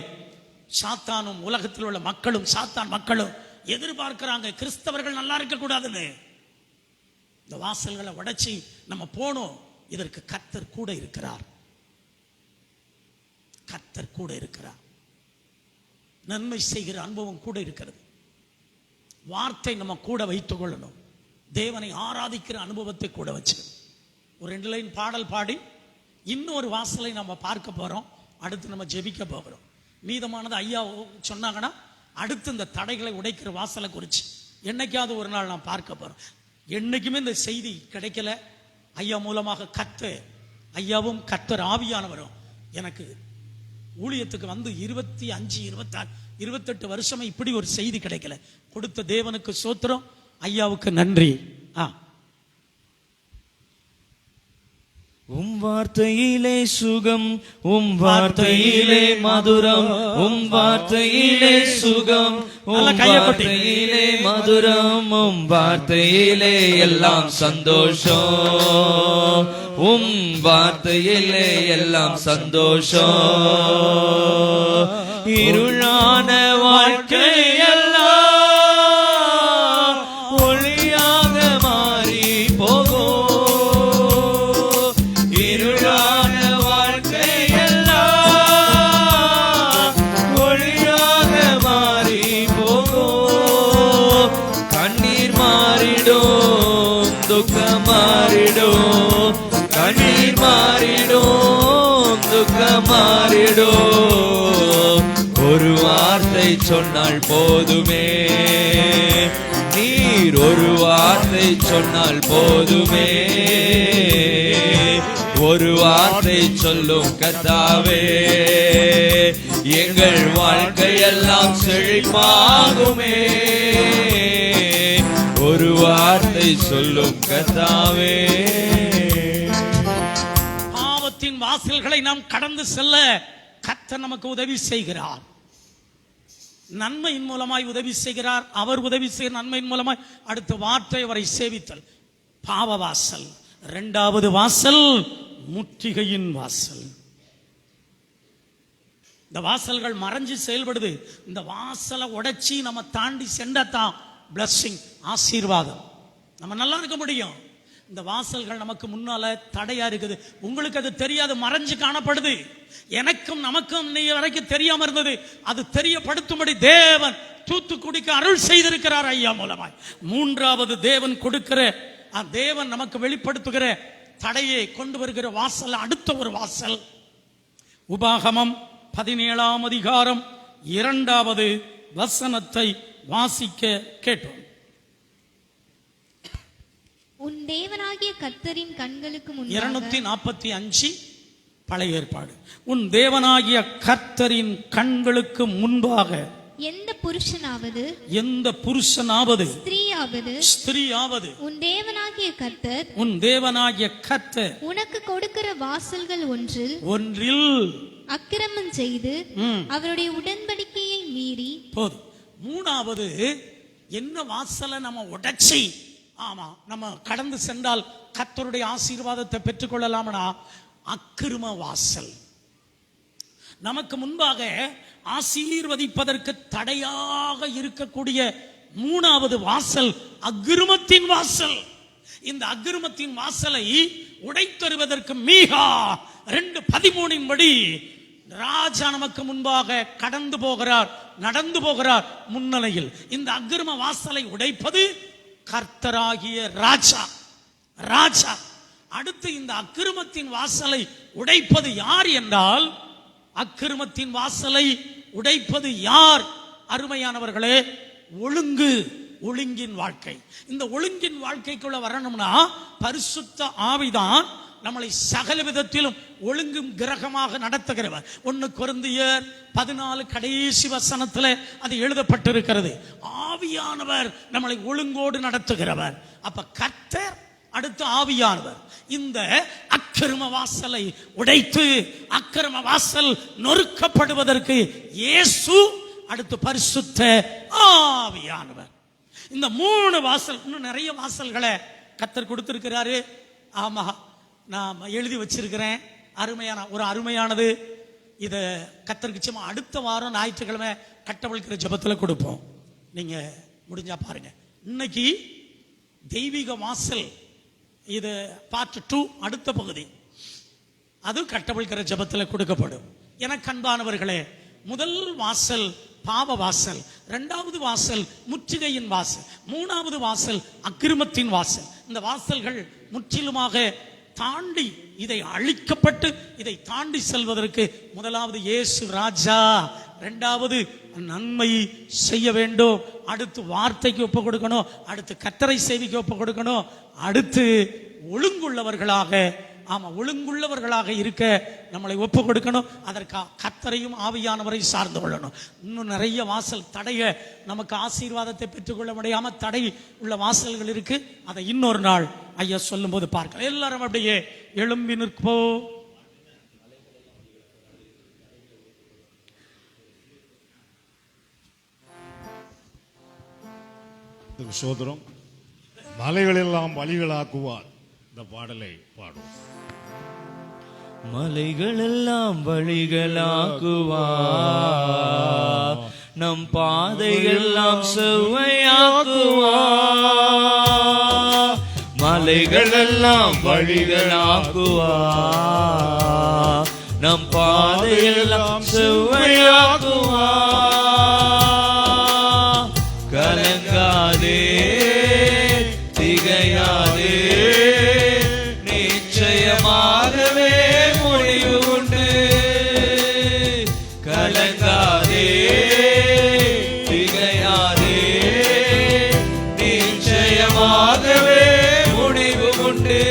சாத்தானும் உலகத்தில் உள்ள மக்களும் மக்களும் எதிர்பார்க்கிறாங்க கிறிஸ்தவர்கள் நல்லா இருக்க கூடாதுன்னு. இந்த வாசல்களை உடைச்சி நம்ம போனோம். இதற்கு கர்த்தர் கூட இருக்கிறார். கர்த்தர் கூட இருக்கிறார். நன்மை செய்கிற அனுபவம் கூட இருக்கிறது. வார்த்தை நம்ம கூட வைத்துக் கொள்ளணும். தேவனை ஆராதிக்கிற அனுபவத்தை கூட வச்சு ஒரு 2 லைன் பாடல் பாடி இன்னொரு வாசலை நம்ம பார்க்க போறோம். அடுத்து நம்ம ஜெபிக்க போகிறோம். மீதமானது ஐயா சொன்னாங்கன்னா அடுத்து இந்த தடைகளை உடைக்கிற வாசலை குறித்து என்னைக்காவது ஒரு நாள் நான் பார்க்க போறோம். என்னைக்குமே இந்த செய்தி கிடைக்கல. ஐயா மூலமாக ஐயாவும் கர்த்தர் ஆவியானவரும் எனக்கு ஊழியத்துக்கு வந்து 25, 26, 28 வருஷமா இப்படி ஒரு செய்தி கிடைக்கல. கொடுத்த தேவனுக்கு ஸ்தோத்திரம், ஐயாவுக்கு நன்றி. வார்த்தையிலே சுகம், வார்த்தையிலே மதுரம், வார்த்தையிலே சுகம், வார்த்தையிலே மதுரம், வார்த்தையிலே எல்லாம் சந்தோஷம், வார்த்தையிலே எல்லாம் சந்தோஷம். இருளான வாழ்க்கையெல்லாம் ஒளியாக மாறி போகும். இருளான வாழ்க்கையெல்லாம் ஒளியாக மாறி போகும். கண்ணீர் மாறிடும், துக்கம் மாறிடும். கண்ணீர் மாறிடும், துக்கம் மாறிடும். ஒரு வார்த்தை சொன்னால் போதுமே, நீர் ஒரு வார்த்தை சொன்னால் போதுமே. ஒரு வார்த்தை சொல்லும் கர்த்தாவே, எங்கள் வாழ்க்கையெல்லாம் செழிப்பாகுமே. ஒரு வார்த்தை சொல்லும் கர்த்தாவே. பாவத்தின் வாசல்களை நாம் கடந்து செல்ல கர்த்தர் நமக்கு உதவி செய்கிறார். நன்மையின் மூலமாய் உதவி செய்கிறார். அவர் உதவி செய்கிற நன்மையின் மூலமாய் அடுத்த வார்த்தை அவரை சேவித்தல். பாவ வாசல். 2வது வாசல் முற்றுகையின் வாசல். இந்த வாசல்கள் மறைஞ்சு செயல்படுது. இந்த வாசலை உடைச்சி நம்ம தாண்டி சென்றதான் பிளஸிங், ஆசீர்வாதம். நம்ம நல்லா இருக்க முடியும். இந்த வாசல்கள் நமக்கு முன்னால தடையா இருக்குது. உங்களுக்கு அது தெரியாது, மறைஞ்சு காணப்படுது. எனக்கும் நமக்கும் இன்னைய வரைக்கும் தெரியாம இருந்தது. அது தெரியப்படுத்தும்படி தேவன் தூத்துக்குடிக்கு அருள் செய்திருக்கிறார் ஐயா மூலமாய். 3வது தேவன் கொடுக்கிற, தேவன் நமக்கு வெளிப்படுத்துகிற தடையை கொண்டு வருகிற வாசல் அடுத்த ஒரு வாசல். உபாகமம் 17ஆம் அதிகாரம் 2வது வசனத்தை வாசிக்க கேட்டோம். உன் தேவனாகிய கர்த்தரின் கண்களுக்கு முன்பாக 245 பழைய ஏற்பாடு. உன் தேவனாகிய கர்த்தரின் கண்களுக்கு முன்பாக எந்த புருஷனாவது ஸ்திரீயாவது உன் தேவனாகிய கர்த்தர் உனக்கு கொடுக்கிற வாசல்கள் ஒன்றில் அக்கிரமம் செய்து அவருடைய உடன்படிக்கையை மீறி. போதும். 3வது என்ன வாசலை நம்ம உடைச்சி நம்ம கடந்து சென்றால் கர்த்தருடைய ஆசீர்வாதத்தை பெற்றுக்கொள்ளலாம்னா அக்கிரம வாசல். நமக்கு முன்பாக ஆசீர்வதிப்பதற்கு தடையாக இருக்கக்கூடிய 3வது வாசல் அக்கிரமத்தின் வாசல். இந்த அக்கிரமத்தின் வாசலை உடைத்தருவதற்கு மீகா 2:13 படி ராஜா நமக்கு முன்பாக நடந்து போகிறார் முன்னிலையில். இந்த அக்கிரம வாசலை உடைப்பது கர்த்தராகிய ராஜா. ராஜா. அடுத்து இந்த அக்கிரமத்தின் வாசலை உடைப்பது யார் என்றால், அக்கிரமத்தின் வாசலை உடைப்பது யார்? அருமையானவர்களே, ஒழுங்கின் வாழ்க்கை. இந்த ஒழுங்கின் வாழ்க்கைக்குள்ள வரணும்னா பரிசுத்த ஆவிதான் நம்மளை சகல விதத்திலும் ஒழுங்கும் கிரகமாக நடத்துகிறவர். 1 கொரிந்தியர் 14 கடைசி வசனத்தில் அது எழுதப்பட்டிருக்கிறது. ஆவியானவர் நம்மளை ஒழுங்கோடு நடத்துகிறவர். அப்ப கர்த்தர், அடுத்து ஆவியானவர். இந்த அக்கிரம வாசலை உடைத்து அக்கிரம வாசல் நொறுக்கப்படுவதற்கு இயேசு, அடுத்து பரிசுத்த ஆவியானவர். இந்த 3 வாசல், இன்னும் நிறைய வாசல்களை கர்த்தர் கொடுத்திருக்கிறாரு. ஆமா, நான் எழுதி வச்சிருக்கிறேன். அருமையானது. இதை கர்த்தருக்கு சும்மா அடுத்த வாரம் ஞாயிற்றுக்கிழமை கட்டவிழ்க்கிற ஜெபத்தில் கொடுப்போம். நீங்க முடிஞ்சா பாருங்க. இன்னைக்கு தெய்வீக வாசல், இது பார்ட் 2, அடுத்த பகுதி. அது கட்டவிழ்க்கிற ஜெபத்தில் கொடுக்கப்படும். எனக்கு அன்பானவர்களே, முதல் வாசல் பாவ வாசல், 2வது வாசல் முற்றுகையின் வாசல், 3வது வாசல் அக்கிரமத்தின் வாசல். இந்த வாசல்கள் முற்றிலுமாக தாண்டி, இதை அழிக்கப்பட்டு இதை தாண்டி செல்வதற்கு முதலாவது இயேசு ராஜா, 2வது நன்மை செய்ய வேண்டும், அடுத்து வார்த்தைக்கு ஒப்பு கொடுக்கணும், அடுத்து கர்த்தரை சேவிக்க ஒப்பு கொடுக்கணும், அடுத்து ஒழுங்குள்ளவர்களாக, ஒழுங்குள்ளவர்களாக இருக்க நம்மளை ஒப்பு கொடுக்கணும். அதற்காக கர்த்தரையும் ஆவியானவரை சார்ந்து கொள்ளணும். இன்னும் நிறைய வாசல் தடைய, நமக்கு ஆசீர்வாதத்தை பெற்றுக்கொள்ள முடியாம தடை உள்ள வாசல்கள் இருக்கு. அதை இன்னொரு நாள் ஐயா சொல்லும் போது பார்க்கலாம். எல்லாரும் அப்படியே எழும்பி நிற்போ. சோதரம், மலைகளெல்லாம் வழிகளாக்குவார். இந்த பாடலை பாடும். மலைகளெல்லாம் வழிகளாக்குவார், நம் பாதையெல்லாம் செவ்வையாக்குவார். மலைகளெல்லாம் வழிகளாக்குவார், நம் பாதையெல்லாம் செவ்வையாக்குவார். கலங்காதே, திகையாதே, நிச்சயமாகவே முடிவு உண்டு. கலங்காதே, திகையாதே, நிச்சயமாகவே முடிவு உண்டு.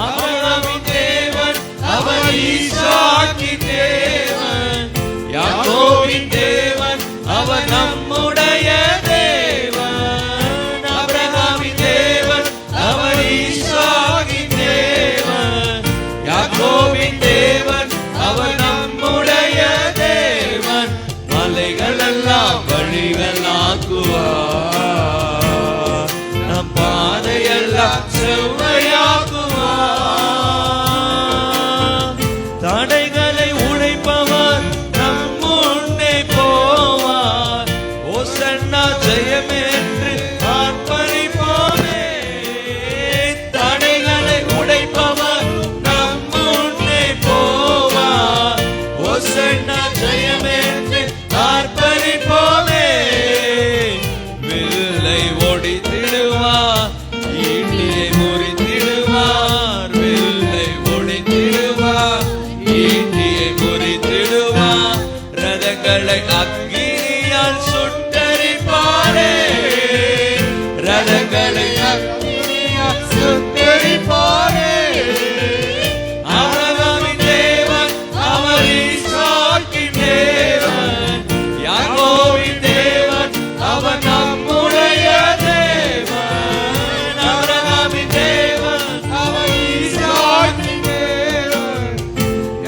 ஆபிரகாமின் தேவன் அவர் ஈசாக்கின் தேவன், யாக்கோபின் தேவன் அவர் நம்முடைய தேவன். ஆபிரகாமின் தேவன் அவர் ஈசாக்கின் தேவன், யாக்கோபின் தேவன் அவர் நம்முடைய தேவன். மலைகளெல்லாம் வழிகளாக்குவார், நம் பாதையெல்லாம் செவ்வையாக்குவார். தடைகளை உடைப்பவர் நம் முன்னே போவார். ஓசன்னா ஜெயம் என்று ஆர்ப்பரிப்போமே. தடைகளை உடைப்பவர் நம் முன்னே போவார். ஓசன்னா ஜெயம் என்று ஆர்ப்பரிப்போமே. வில்லை ஒடித்திடுவார், ஈட்டியை முறித்திடுவார். வில்லை ஒடித்திடுவார், ஈட்டியை முறித்திடுவார். ரதங்களை அக்கினியால் சுட்டரிப்பாரே, ரதங்களை அக்கினியால் சுட்டரிப்பாரே. ஆபிரகாமின் தேவன் அவர் ஈசாக்கின் தேவன், யாக்கோபின் தேவன் அவர் நம்முடைய தேவன். ஆபிரகாமின் தேவன் அவர் ஈசாக்கின் தேவன்,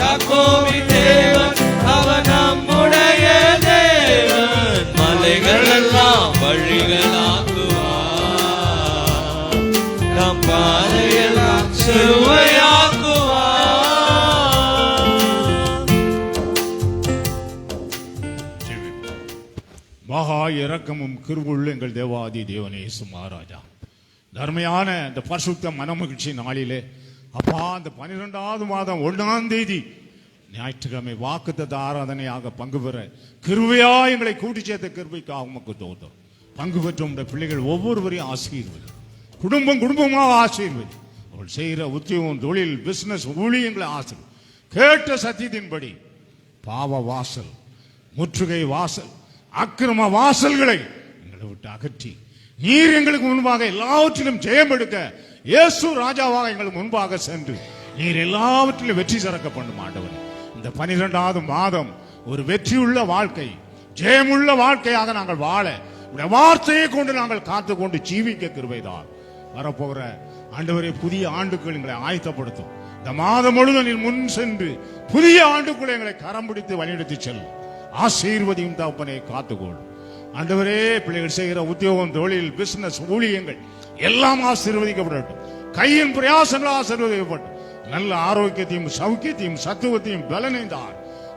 யாக்கோபின் தேவன் அவர் நம்முடைய தேவன். மலைகளெல்லாம் வழிகளாக்குவார், நம் பாதையெல்லாம் செவ்வையாக்குவார். மகா இரக்கமும் கிருபையுள்ள எங்கள் தேவாதி தேவனே இயேசு மகாராஜா, தர்மையான இந்த பரிசுத்த மனமகிழ்ச்சி நாளிலே அப்பா, அந்த 12வது மாதம் 1ஆம் தேதி ஞாயிற்றுக்கிழமை வாக்குத்தத்த ஆராதனையாக பங்கு பெற கிருபையா எங்களை கூட்டி சேர்த்த கிருபைக்காக உமக்கு தோத்தோம். பங்கு பெற்ற உடைய பிள்ளைகள் ஒவ்வொருவரையும் ஆசீர்வதி. குடும்பம் குடும்பமாக ஆசீர்வதி. அவள் செய்கிற உத்தியோகம், தொழில், பிசினஸ், ஊழியங்களை ஆசீர்வதி. கேட்ட சத்தியத்தின்படி பாவ வாசல், முற்றுகை வாசல், அக்கிரம வாசல்களை எங்களை விட்டு அகற்றி நீர் எங்களுக்கு முன்பாக எல்லாவற்றிலும் ஜெயம் எடுக்க இயேசு ராஜாவாக எங்களுக்கு முன்பாக சென்று நீர் எல்லாவற்றிலும் வெற்றி சிறக்க பண்ணும் ஆண்டவர். இந்த 12வது மாதம் ஒரு வெற்றியுள்ள வாழ்க்கை, ஜெயமுள்ள வாழ்க்கையாக நாங்கள் வாழ உடைய வார்த்தையை கொண்டு நாங்கள் காத்து கொண்டு ஜீவிக்க கிருபைதான். வரப்போகிற ஆண்டவரே, புதிய ஆண்டுகள் எங்களை ஆயத்தப்படுத்தும். இந்த மாதம் முழுவதும் நீர் முன் சென்று புதிய ஆண்டுக்குள்ள எங்களை கரம் பிடித்து வழிநடத்தி செல்லும். ஆசீர்வதியும் தகப்பனே, காத்துக்கொள் ஆண்டவரே. பிள்ளைகள் செய்கிற உத்தியோகம், தொழில், பிசினஸ், ஊழியங்கள் எல்லாம் ஆசீர்வதிக்கப்படட்டும். கையின் பிரயாசங்கள் ஆசீர்வதிக்கப்பட்டு நல்ல ஆரோக்கியத்தையும் சௌக்கியத்தையும் சத்துவத்தையும் பலனையும் தான்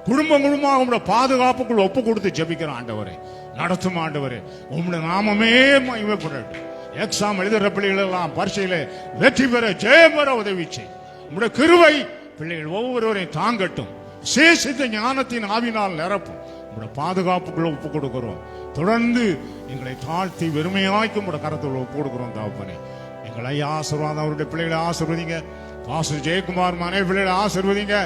குடும்பம் குடும்பமாக உங்களுடைய பாதுகாப்புக்குள் ஒப்பு கொடுத்து ஜெபிக்கிற ஆண்டவரே, நடத்தும் ஆண்டவரே. உங்களுடைய நாமமே மகிமைப்படட்டும். எக்ஸாம் எழுதுகிற பிள்ளைகள் எல்லாம் பரீட்சையில வெற்றி பெற ஜெயம் பெற உதவி செய். உங்களுடைய கிருபை பிள்ளைகள் ஒவ்வொருவரையும் தாங்கட்டும். சேஷித்த ஞானத்தின் ஆவினால் நிரப்பும். உங்களுடைய பாதுகாப்புக்குள்ள ஒப்பு கொடுக்கிறோம். தொடர்ந்து எங்களை தாழ்த்தி வெறுமையாய்க்கும் உங்களுடைய கரத்தில் ஒப்பு கொடுக்கிறோம் தகப்பனே. எங்களை ஆசீர்வாதம், அவருடைய பிள்ளைகளை ஆசீர்வதிங்க. பாஸ்டர் ஜெயக்குமார் மனைவி பிள்ளைகளை ஆசீர்வதிங்க.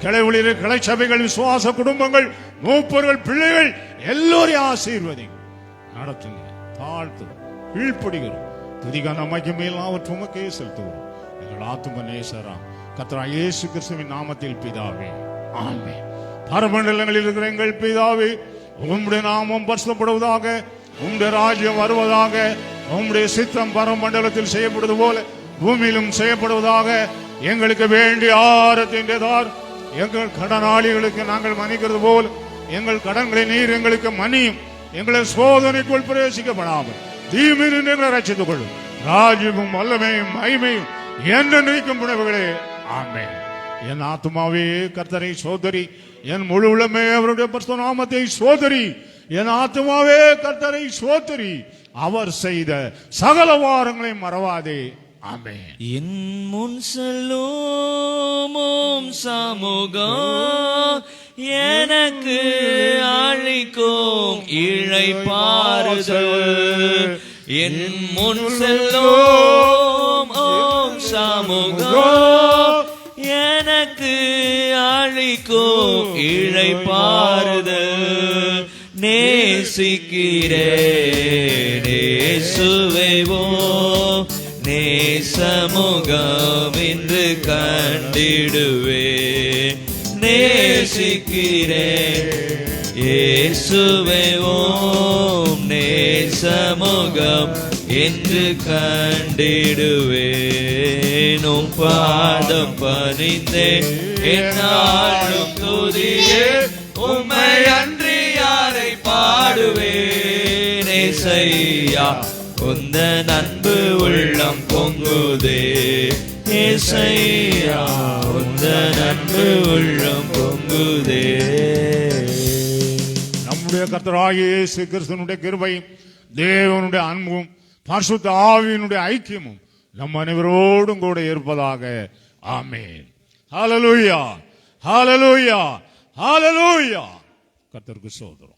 கிளை ஊழியர்கள், கிளை சபைகள், விசுவாச குடும்பங்கள், மூப்பர்கள், பிள்ளைகள் எல்லோரையும் ஆசீர்வதிங்க. நடத்துங்க, தாழ்த்தும், கீழ்ப்படுகிறோம். துதிக நமக்கு மேலாவற்று உமக்கே செலுத்துகிறோம். எங்கள் ஆத்தும நேசராம் கர்த்தராகிய இயேசு கிறிஸ்துவின் நாமத்தில் பிதாவே, ஆமென். பரமண்டலங்களில் இருக்கிற எங்கள் பிதாவே, உம்முடைய நாமம் பரிசுத்தப்படுவதாக, உம்முடைய ராஜ்யம் வருவதாக, உம்முடைய சித்தம் பரமண்டலத்தில் செய்யப்படுவது போல பூமியிலும் செய்யப்படுவதாக. எங்களுக்கு வேண்டிய ஆரத்தின்றார். எங்கள் கடனாளிகளுக்கு நாங்கள் மன்னிக்கிறது போல் எங்கள் கடன்களை நீர் எங்களுக்கு மன்னியும். எங்களை சோதனைக்குள் பிரவேசிக்கப்படாமல் தீமையிலிருந்து எங்களை ரட்சித்துக் கொள்ளும். ராஜ்யமும் வல்லமையும் மகிமையும் என்றென்றைக்கும் உணவுகளே, ஆமென். என் ஆத்துமாவே கர்த்தரை சோதரி, என் முழு உள்ளமே அவருடைய பரிசுத்த நாமத்தை சோதரி. என் ஆத்துமாவே கர்த்தரை சோதரி, அவர் செய்த சகல வாரங்களை மறவாதே. ஆமென். என் முன் செல்லும் சமூகம் எனக்கு அளிக்கும் இளைப்பாறுதல். என் முன் செல்லும் சமூகம் எனக்கு அளிக்கும் இளைப்பாறுதல். நேசிக்கிறேன் இயேசுவைவோ, நேசமுகம் என்று கண்டிடுவே. நேசிக்கிறேன் இயேசுவைவோ, நேசமுகம் என்று கண்டிடுவேன். உம் பாதம் பணிந்தேன் என்னாலும் துதியே, உம்மை அன்றி யாரை பாடுவேன். ஏசையா உந்தன் அன்பு உள்ளம் பொங்குதே. ஏசையா உந்தன் அன்பு உள்ளம் பொங்குதே. நம்முடைய கர்த்தராகிய இயேசு கிறிஸ்துவினுடைய கிருபையும் தேவனுடைய அன்பும் பரிசுத்த ஆவியினுடைய ஐக்கியமும் நம் அனைவரோடும் கூட இருப்பதாக. ஆமென். ஹல்லேலூயா, ஹல்லேலூயா, ஹல்லேலூயா. கர்த்தருக்கு ஸ்தோத்திரம்.